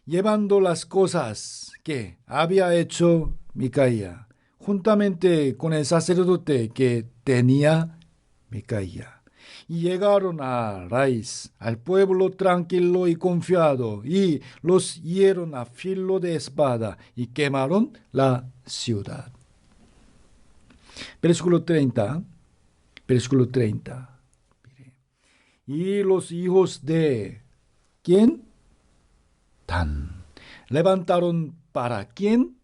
llevando las cosas que había hecho Micaía, juntamente con el sacerdote que tenía Micaía, y llegaron a Lais, al pueblo tranquilo y confiado, y los hirieron a filo de espada, y quemaron la ciudad. Versículo 30. Versículo 30. Y los hijos de ¿quién? Dan. Levantaron ¿para quién?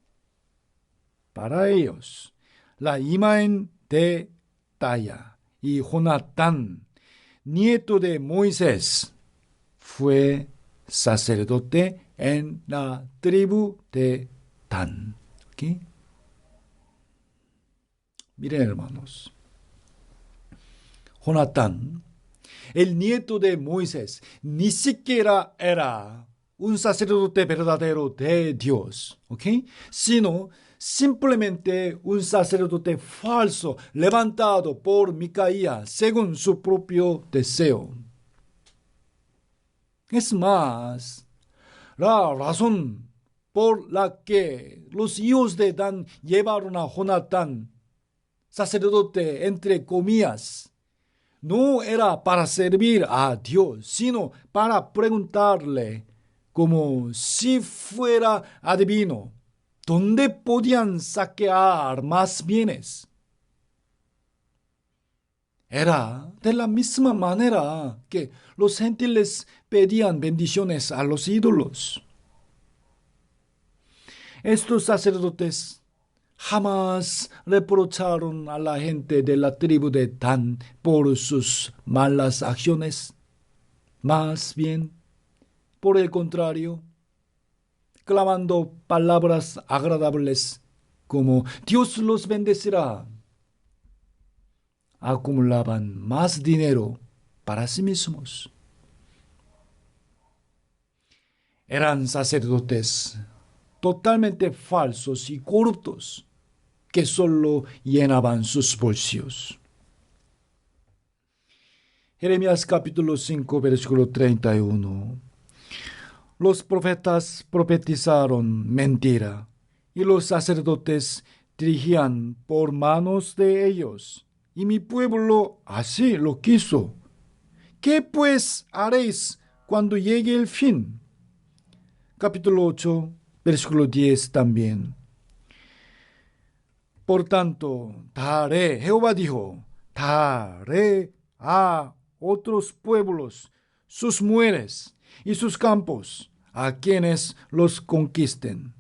Para ellos la imagen de Talla. Y Jonatán, nieto de Moisés, fue sacerdote en la tribu de Dan. ¿Okay? Miren, hermanos. Jonatán, el nieto de Moisés, ni siquiera era un sacerdote verdadero de Dios, ¿ok? Sino simplemente un sacerdote falso levantado por Micaía según su propio deseo. Es más, la razón por la que los hijos de Dan llevaron a Jonatán sacerdote, entre comillas, no era para servir a Dios, sino para preguntarle, como si fuera adivino, ¿dónde podían saquear más bienes? Era de la misma manera que los gentiles pedían bendiciones a los ídolos. Estos sacerdotes jamás reprocharon a la gente de la tribu de Dan por sus malas acciones. Más bien, por el contrario, clamando palabras agradables como Dios los bendecirá, acumulaban más dinero para sí mismos. Eran sacerdotes totalmente falsos y corruptos que solo llenaban sus bolsillos. Jeremías capítulo 5, versículo 31. Los profetas profetizaron mentira, y los sacerdotes dirigían por manos de ellos, y mi pueblo así lo quiso. ¿Qué pues haréis cuando llegue el fin? Capítulo 8, versículo 10 también. Por tanto, daré, Jehová dijo, daré a otros pueblos sus mujeres y sus campos a quienes los conquisten,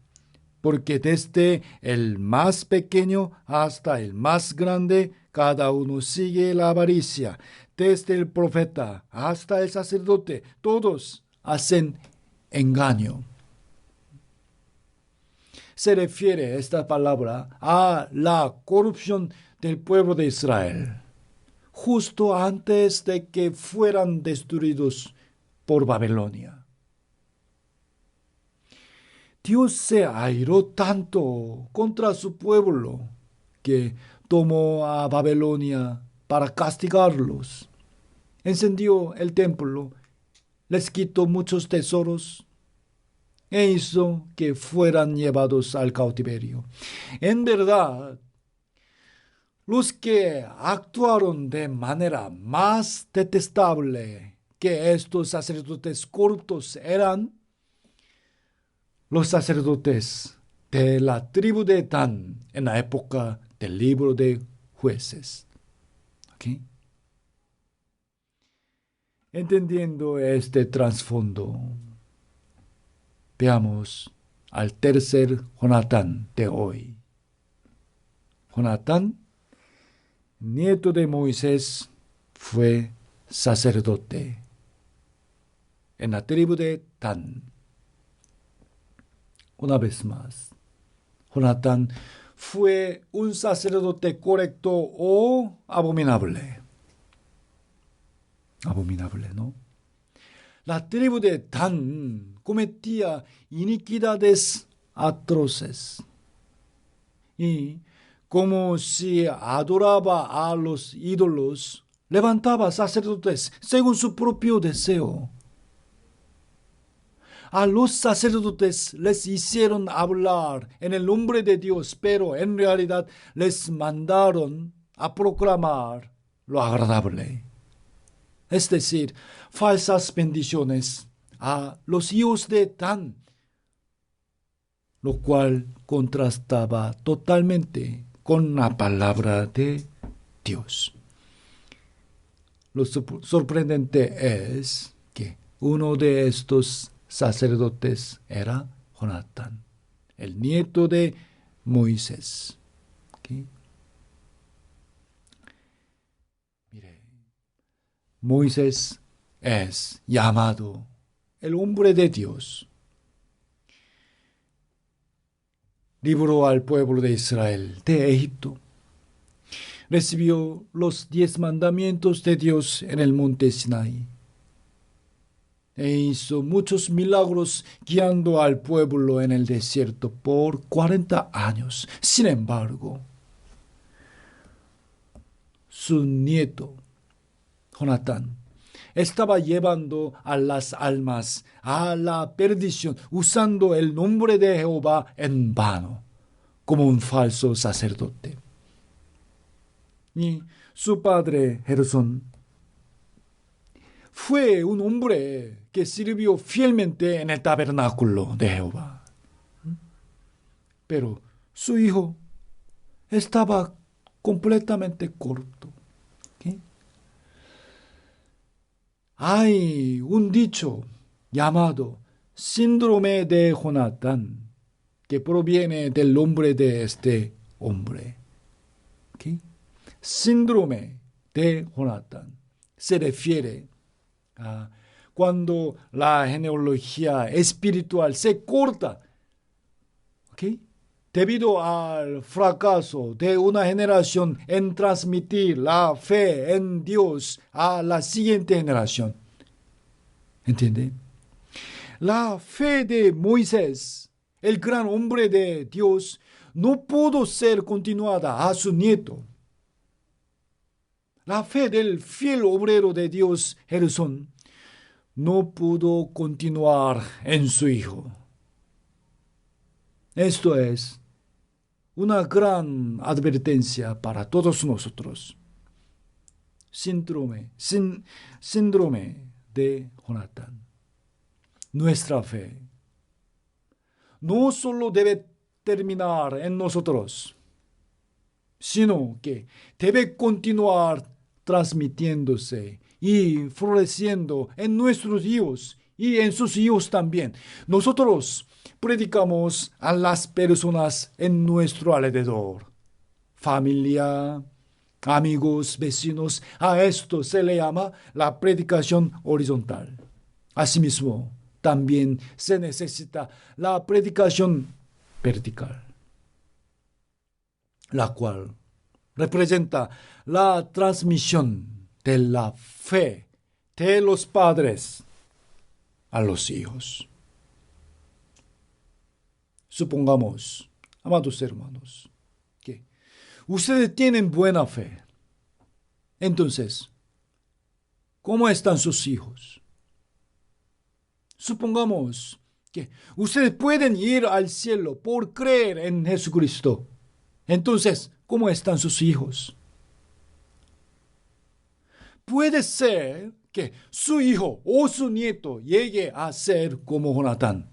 porque desde el más pequeño hasta el más grande, cada uno sigue la avaricia, desde el profeta hasta el sacerdote, todos hacen engaño. Se refiere esta palabra a la corrupción del pueblo de Israel, justo antes de que fueran destruidos por Babilonia. Dios se airó tanto contra su pueblo que tomó a Babilonia para castigarlos. Encendió el templo, les quitó muchos tesoros e hizo que fueran llevados al cautiverio. En verdad, los que actuaron de manera más detestable que estos sacerdotes corruptos eran los sacerdotes de la tribu de Dan en la época del libro de Jueces. ¿Okay? Entendiendo este trasfondo, veamos al tercer Jonatán de hoy. Jonatán, nieto de Moisés, fue sacerdote en la tribu de Dan. Una vez más, Jonatán fue un sacerdote correcto o abominable. Abominable, ¿no? La tribu de Dan cometía iniquidades atroces. Y como si adoraba a los ídolos, levantaba sacerdotes según su propio deseo. A los sacerdotes les hicieron hablar en el nombre de Dios, pero en realidad les mandaron a proclamar lo agradable. Es decir, falsas bendiciones a los hijos de Dan, lo cual contrastaba totalmente con la palabra de Dios. Lo sorprendente es que uno de estos sacerdotes era Jonatán, el nieto de Moisés. ¿Okay? Mire, Moisés es llamado el hombre de Dios. Libró al pueblo de Israel de Egipto. Recibió los 10 mandamientos de Dios en el monte Sinaí. E hizo muchos milagros guiando al pueblo en el desierto por 40 años. Sin embargo, su nieto, Jonatán, estaba llevando a las almas a la perdición, usando el nombre de Jehová en vano, como un falso sacerdote. y su padre Gersón fue un hombre que sirvió fielmente en el tabernáculo de Jehová. Pero su hijo estaba completamente corto. ¿Ok? Hay un dicho llamado síndrome de Jonatán, que proviene del nombre de este hombre. ¿Ok? Síndrome de Jonatán se refiere a cuando la genealogía espiritual se corta, ¿ok? Debido al fracaso de una generación en transmitir la fe en Dios a la siguiente generación. ¿Entiende? La fe de Moisés, el gran hombre de Dios, no pudo ser continuada a su nieto. La fe del fiel obrero de Dios, Gersón, no pudo continuar en su hijo. Esto es una gran advertencia para todos nosotros. Síndrome de Jonatán. Nuestra fe no solo debe terminar en nosotros, sino que debe continuar transmitiéndose y floreciendo en nuestros hijos y en sus hijos también. Nosotros predicamos a las personas en nuestro alrededor, familia, amigos, vecinos. A esto se le llama la predicación horizontal. Asimismo, también se necesita la predicación vertical, la cual representa la transmisión de la fe de los padres a los hijos. Supongamos, amados hermanos, que ustedes tienen buena fe. Entonces, ¿cómo están sus hijos? Supongamos que ustedes pueden ir al cielo por creer en Jesucristo. Entonces, ¿cómo están sus hijos? Puede ser que su hijo o su nieto llegue a ser como Jonatán,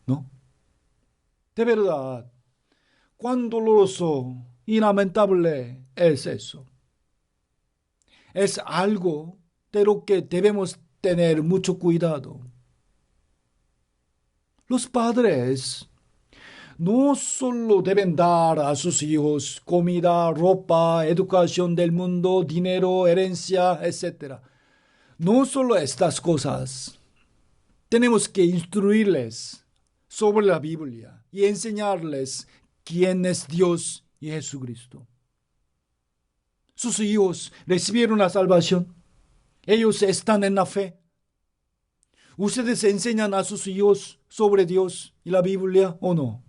¿no? De verdad, cuán doloroso y lamentable es eso. Es algo de lo que debemos tener mucho cuidado. Los padres no solo deben dar a sus hijos comida, ropa, educación del mundo, dinero, herencia, etc. No solo estas cosas. Tenemos que instruirles sobre la Biblia y enseñarles quién es Dios y Jesucristo. Sus hijos recibieron la salvación. Ellos están en la fe. ¿Ustedes enseñan a sus hijos sobre Dios y la Biblia o no?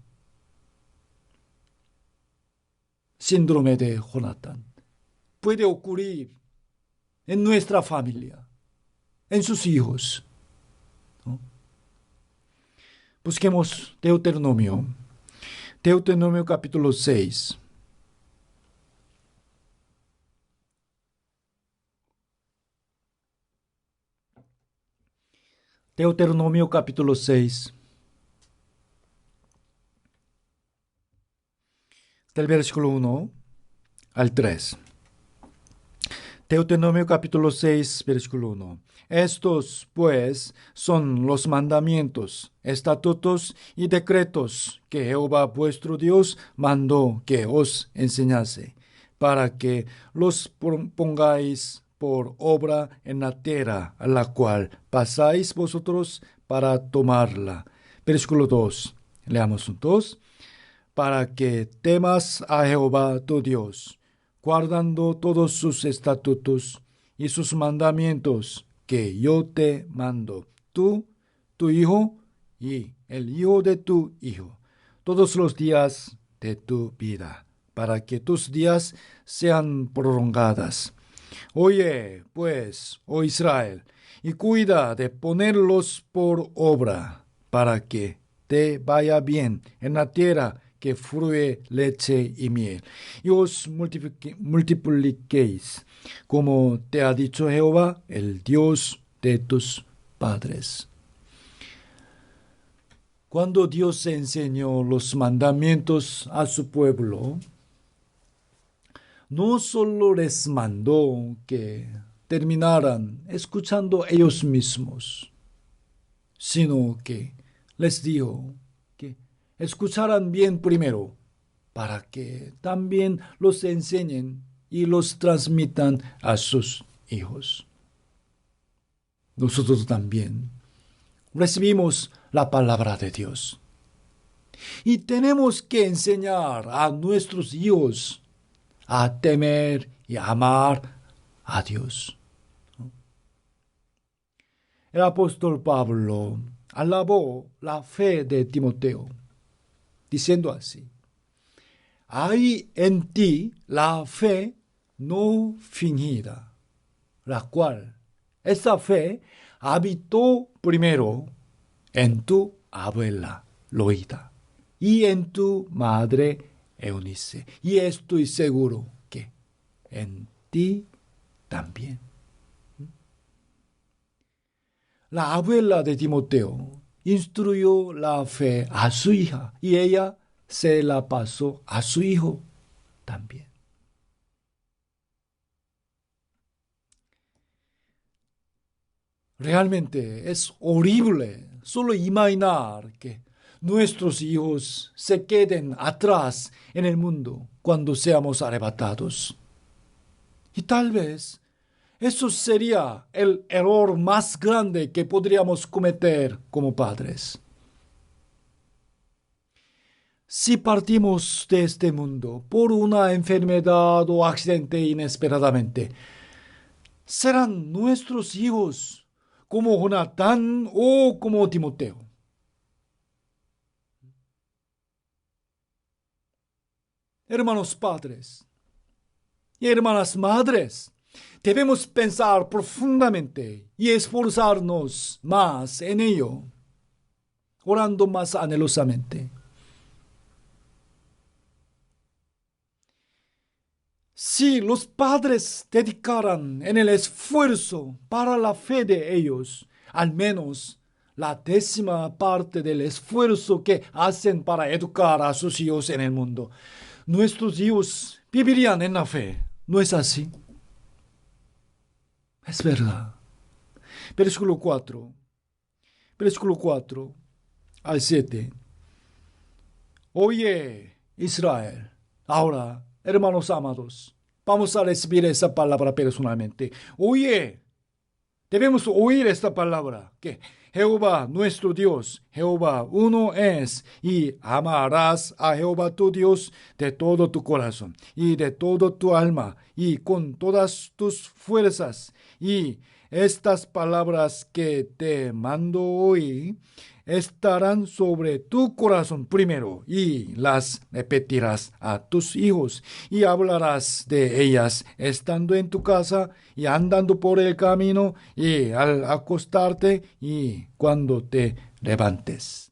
Síndrome de Jonatán puede ocurrir en nuestra familia, en sus hijos, ¿no? Busquemos Deuteronomio capítulo 6. Deuteronomio capítulo 6, del versículo 1 al 3. Deuteronomio capítulo 6, versículo 1. Estos, pues, son los mandamientos, estatutos y decretos que Jehová vuestro Dios mandó que os enseñase, para que los pongáis por obra en la tierra a la cual pasáis vosotros para tomarla. Versículo 2. Leamos juntos. Para que temas a Jehová tu Dios, guardando todos sus estatutos y sus mandamientos que yo te mando, tú, tu hijo y el hijo de tu hijo, todos los días de tu vida, para que tus días sean prolongadas. Oye, pues, oh Israel, y cuida de ponerlos por obra, para que te vaya bien en la tierra que fluye leche y miel, y os multipliquéis, como te ha dicho Jehová, el Dios de tus padres. Cuando Dios enseñó los mandamientos a su pueblo, no solo les mandó que terminaran escuchando ellos mismos, sino que les dijo que escucharan bien primero para que también los enseñen y los transmitan a sus hijos. Nosotros también recibimos la palabra de Dios y tenemos que enseñar a nuestros hijos a temer y amar a Dios. El apóstol Pablo alabó la fe de Timoteo, diciendo así: hay en ti la fe no fingida, la cual, esa fe, habitó primero en tu abuela Loida y en tu madre Eunice, y estoy seguro que en ti también. La abuela de Timoteo instruyó la fe a su hija y ella se la pasó a su hijo también. Realmente es horrible solo imaginar que nuestros hijos se queden atrás en el mundo cuando seamos arrebatados. Y tal vez eso sería el error más grande que podríamos cometer como padres. Si partimos de este mundo por una enfermedad o accidente inesperadamente, serán nuestros hijos como Jonatán o como Timoteo. Hermanos padres y hermanas madres, debemos pensar profundamente y esforzarnos más en ello, orando más anhelosamente. Si los padres dedicaran en el esfuerzo para la fe de ellos, al menos la 10ª parte del esfuerzo que hacen para educar a sus hijos en el mundo, nuestros hijos vivirían en la fe. ¿No es así? Es verdad. Versículo 4 al 7. Oye, Israel, ahora, hermanos amados, vamos a recibir esa palabra personalmente. Oye, debemos oír esta palabra, que Jehová nuestro Dios, Jehová uno es, y amarás a Jehová tu Dios de todo tu corazón, y de todo tu alma, y con todas tus fuerzas. Y estas palabras que te mando hoy estarán sobre tu corazón primero, y las repetirás a tus hijos, y hablarás de ellas estando en tu casa, y andando por el camino, y al acostarte, y cuando te levantes.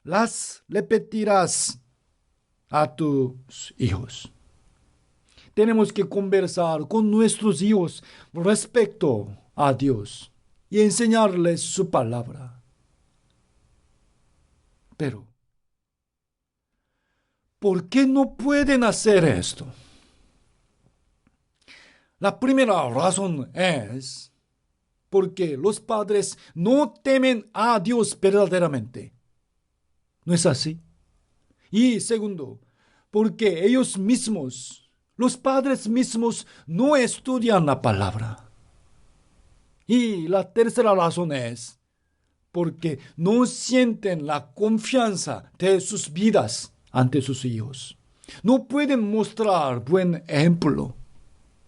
Las repetirás a tus hijos. Tenemos que conversar con nuestros hijos respecto a Dios y enseñarles su palabra. Pero, ¿por qué no pueden hacer esto? La primera razón es porque los padres no temen a Dios verdaderamente. ¿No es así? Y segundo, porque ellos mismos, los padres mismos, no estudian la palabra. Y la tercera razón es porque no sienten la confianza de sus vidas ante sus hijos. No pueden mostrar buen ejemplo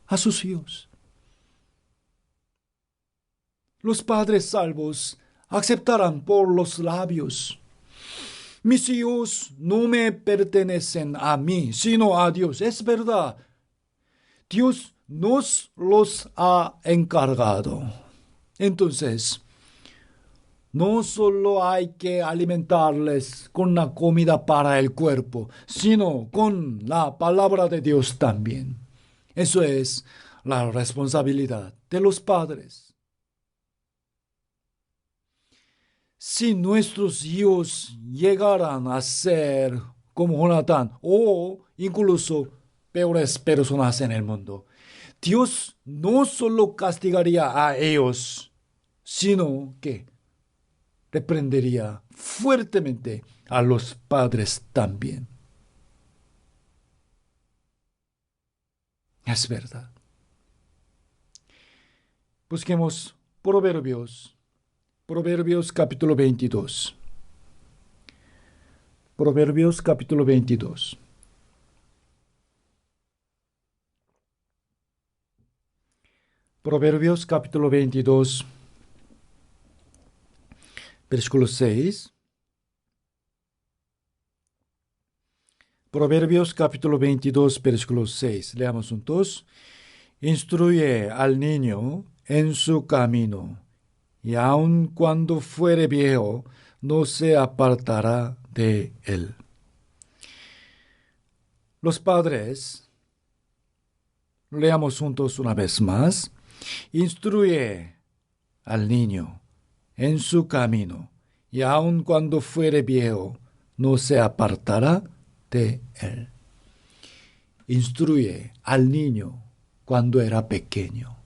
a sus hijos. Los padres salvos aceptarán por los labios: mis hijos no me pertenecen a mí, sino a Dios. Es verdad. Dios nos los ha encargado. Entonces, No solo hay que alimentarles con la comida para el cuerpo, sino con la palabra de Dios también. Eso es la responsabilidad de los padres. Si nuestros hijos llegaran a ser como Jonatán o incluso peores personas en el mundo, Dios no solo castigaría a ellos, sino que reprendería fuertemente a los padres también. Es verdad. Busquemos Proverbios, Proverbios capítulo 22. Proverbios capítulo 22. Proverbios capítulo 22, versículo 6. Proverbios capítulo 22, versículo 6. Leamos juntos. Instruye al niño en su camino, y aun cuando fuere viejo, no se apartará de él. Los padres, leamos juntos una vez más. Instruye al niño en su camino, y aun cuando fuere viejo, no se apartará de él. Instruye al niño cuando era pequeño,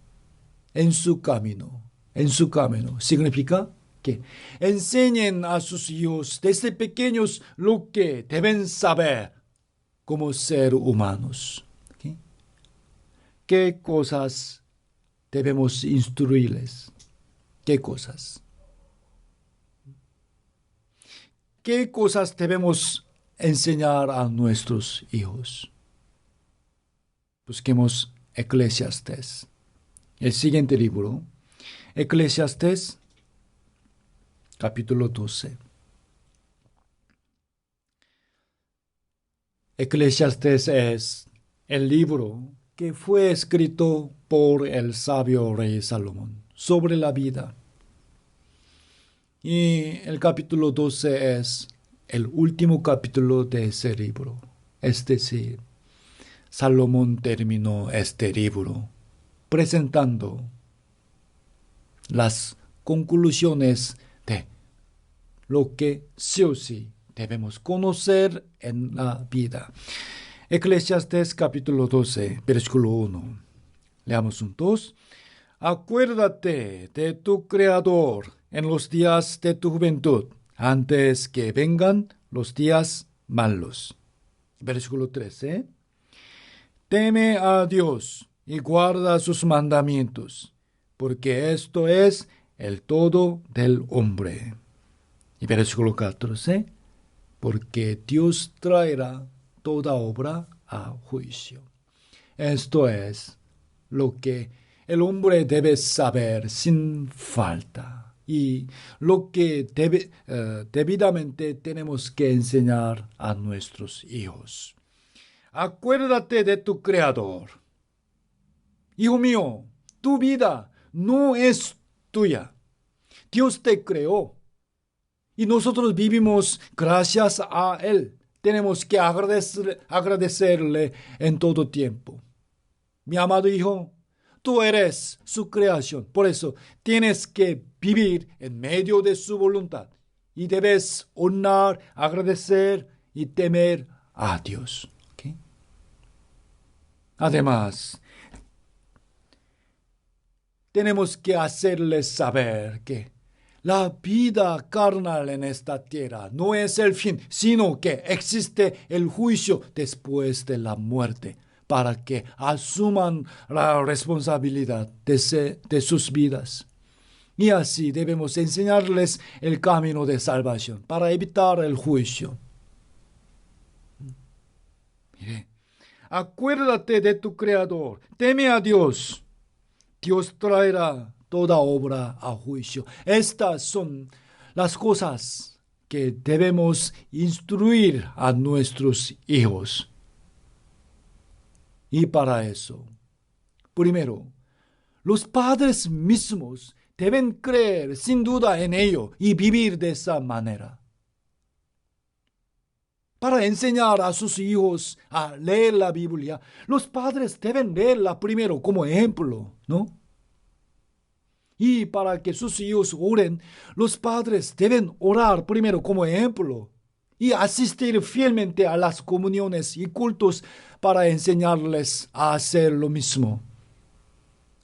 en su camino. En su camino significa que enseñen a sus hijos desde pequeños lo que deben saber como ser humanos. ¿Okay? ¿Qué cosas debemos instruirles? ¿Qué cosas? ¿Qué cosas debemos enseñar a nuestros hijos? Busquemos Eclesiastés. El siguiente libro, Eclesiastés, capítulo 12. Eclesiastés es el libro que fue escrito por el sabio rey Salomón sobre la vida. Y el capítulo 12 es el último capítulo de ese libro. Es decir, Salomón terminó este libro presentando las conclusiones de lo que sí o sí debemos conocer en la vida. Eclesiastés capítulo 12, versículo 1. Leamos juntos. Acuérdate de tu Creador en los días de tu juventud, antes que vengan los días malos. Versículo 13. Teme a Dios y guarda sus mandamientos, porque esto es el todo del hombre. Y versículo 14. Porque Dios traerá toda obra a juicio. Esto es lo que el hombre debe saber sin falta y lo que debidamente tenemos que enseñar a nuestros hijos. Acuérdate de tu Creador. Hijo mío, tu vida no es tuya. Dios te creó y nosotros vivimos gracias a Él. Tenemos que agradecerle en todo tiempo. Mi amado hijo, tú eres su creación. Por eso tienes que vivir en medio de su voluntad. Y debes honrar, agradecer y temer a Dios. ¿Okay? Además, tenemos que hacerles saber que la vida carnal en esta tierra no es el fin, sino que existe el juicio después de la muerte, para que asuman la responsabilidad de sus vidas. Y así debemos enseñarles el camino de salvación para evitar el juicio. Mire, acuérdate de tu Creador, teme a Dios. Dios traerá toda obra a juicio. Estas son las cosas que debemos instruir a nuestros hijos. Y para eso, primero, los padres mismos deben creer sin duda en ello y vivir de esa manera. Para enseñar a sus hijos a leer la Biblia, los padres deben leerla primero como ejemplo, ¿no? Y para que sus hijos oren, los padres deben orar primero como ejemplo y asistir fielmente a las comuniones y cultos para enseñarles a hacer lo mismo.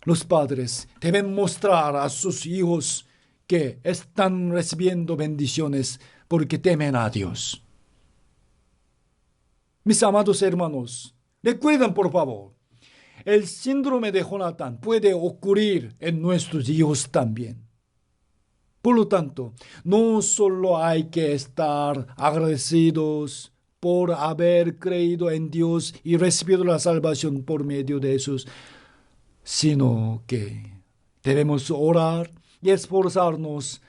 Los padres deben mostrar a sus hijos que están recibiendo bendiciones porque temen a Dios. Mis amados hermanos, recuerden por favor, el síndrome de Jonatán puede ocurrir en nuestros hijos también. Por lo tanto, no solo hay que estar agradecidos por haber creído en Dios y recibido la salvación por medio de Jesús, sino que debemos orar y esforzarnos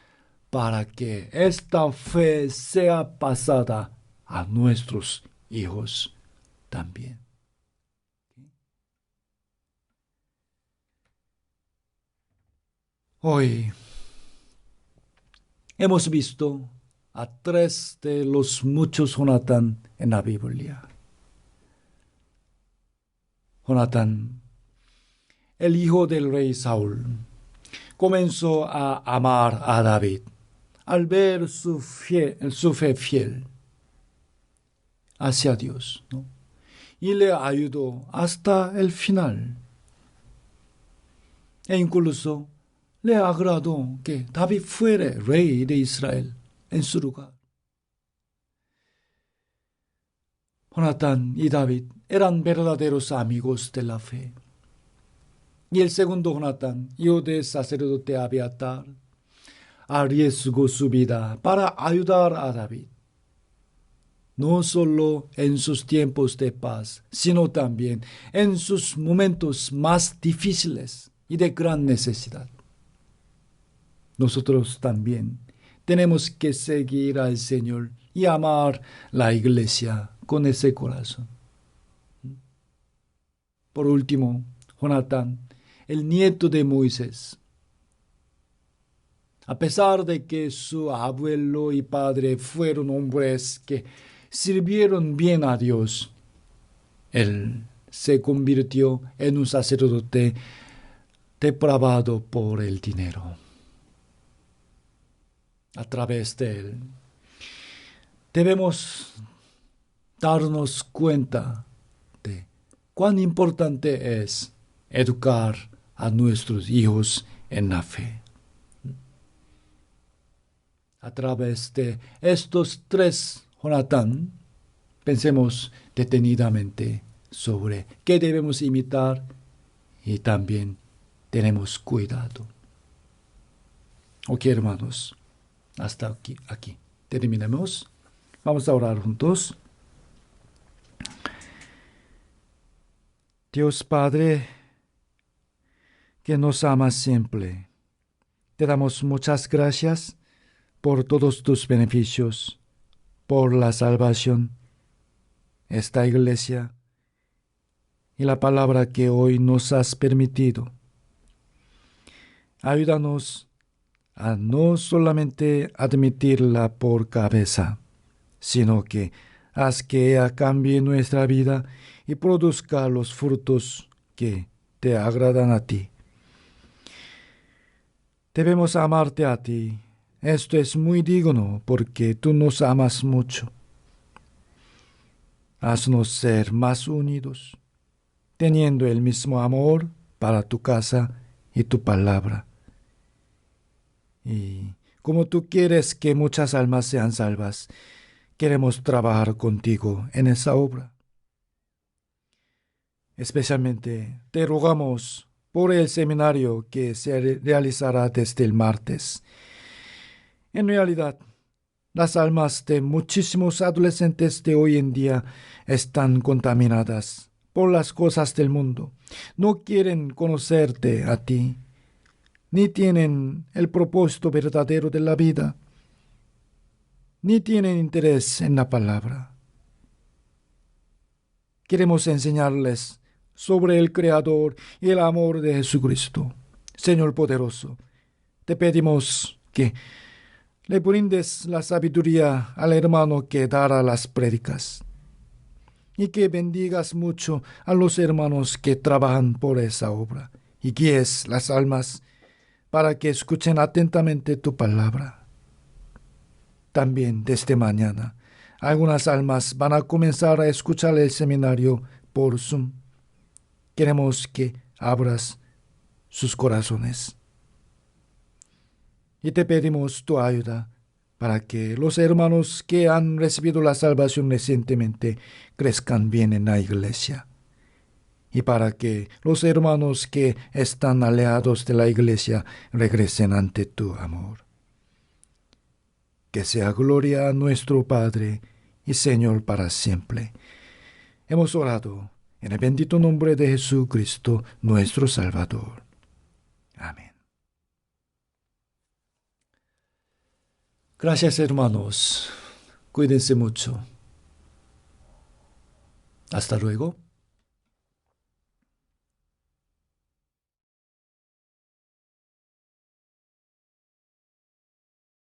para que esta fe sea pasada a nuestros hijos también. Hoy hemos visto a 3 de los muchos Jonatán en la Biblia. Jonatán, el hijo del rey Saúl, comenzó a amar a David al ver su fe fiel hacia Dios, ¿no? Y le ayudó hasta el final. E incluso le agradó que David fuera rey de Israel en su lugar. Jonatán y David eran verdaderos amigos de la fe. Y el segundo Jonatán, hijo del sacerdote Abiatar, arriesgó su vida para ayudar a David, no solo en sus tiempos de paz, sino también en sus momentos más difíciles y de gran necesidad. Nosotros también tenemos que seguir al Señor y amar la iglesia con ese corazón. Por último, Jonatán, el nieto de Moisés. A pesar de que su abuelo y padre fueron hombres que sirvieron bien a Dios, él se convirtió en un sacerdote depravado por el dinero. A través de él debemos darnos cuenta de cuán importante es educar a nuestros hijos en la fe. A través de estos 3 Jonatán, pensemos detenidamente sobre qué debemos imitar y también tenemos cuidado. Ok, hermanos, hasta aquí. Terminemos. Vamos a orar juntos. Dios Padre, que nos amas siempre, te damos muchas gracias por todos tus beneficios, por la salvación, esta iglesia y la palabra que hoy nos has permitido. Ayúdanos a no solamente admitirla por cabeza, sino que haz que ella cambie nuestra vida y produzca los frutos que te agradan a ti. Debemos amarte a ti. Esto es muy digno porque tú nos amas mucho. Haznos ser más unidos, teniendo el mismo amor para tu casa y tu palabra. Y como tú quieres que muchas almas sean salvas, queremos trabajar contigo en esa obra. Especialmente te rogamos por el seminario que se realizará desde el martes. En realidad, las almas de muchísimos adolescentes de hoy en día están contaminadas por las cosas del mundo. No quieren conocerte a ti, ni tienen el propósito verdadero de la vida, ni tienen interés en la palabra. Queremos enseñarles sobre el Creador y el amor de Jesucristo. Señor poderoso, te pedimos que le brindes la sabiduría al hermano que dará las prédicas y que bendigas mucho a los hermanos que trabajan por esa obra y guíes las almas para que escuchen atentamente tu palabra. También desde mañana, algunas almas van a comenzar a escuchar el seminario por Zoom. Queremos que abras sus corazones. Y te pedimos tu ayuda para que los hermanos que han recibido la salvación recientemente crezcan bien en la iglesia. Y para que los hermanos que están alejados de la iglesia regresen ante tu amor. Que sea gloria a nuestro Padre y Señor para siempre. Hemos orado en el bendito nombre de Jesucristo, nuestro Salvador. Amén. Gracias, hermanos. Cuídense mucho. Hasta luego.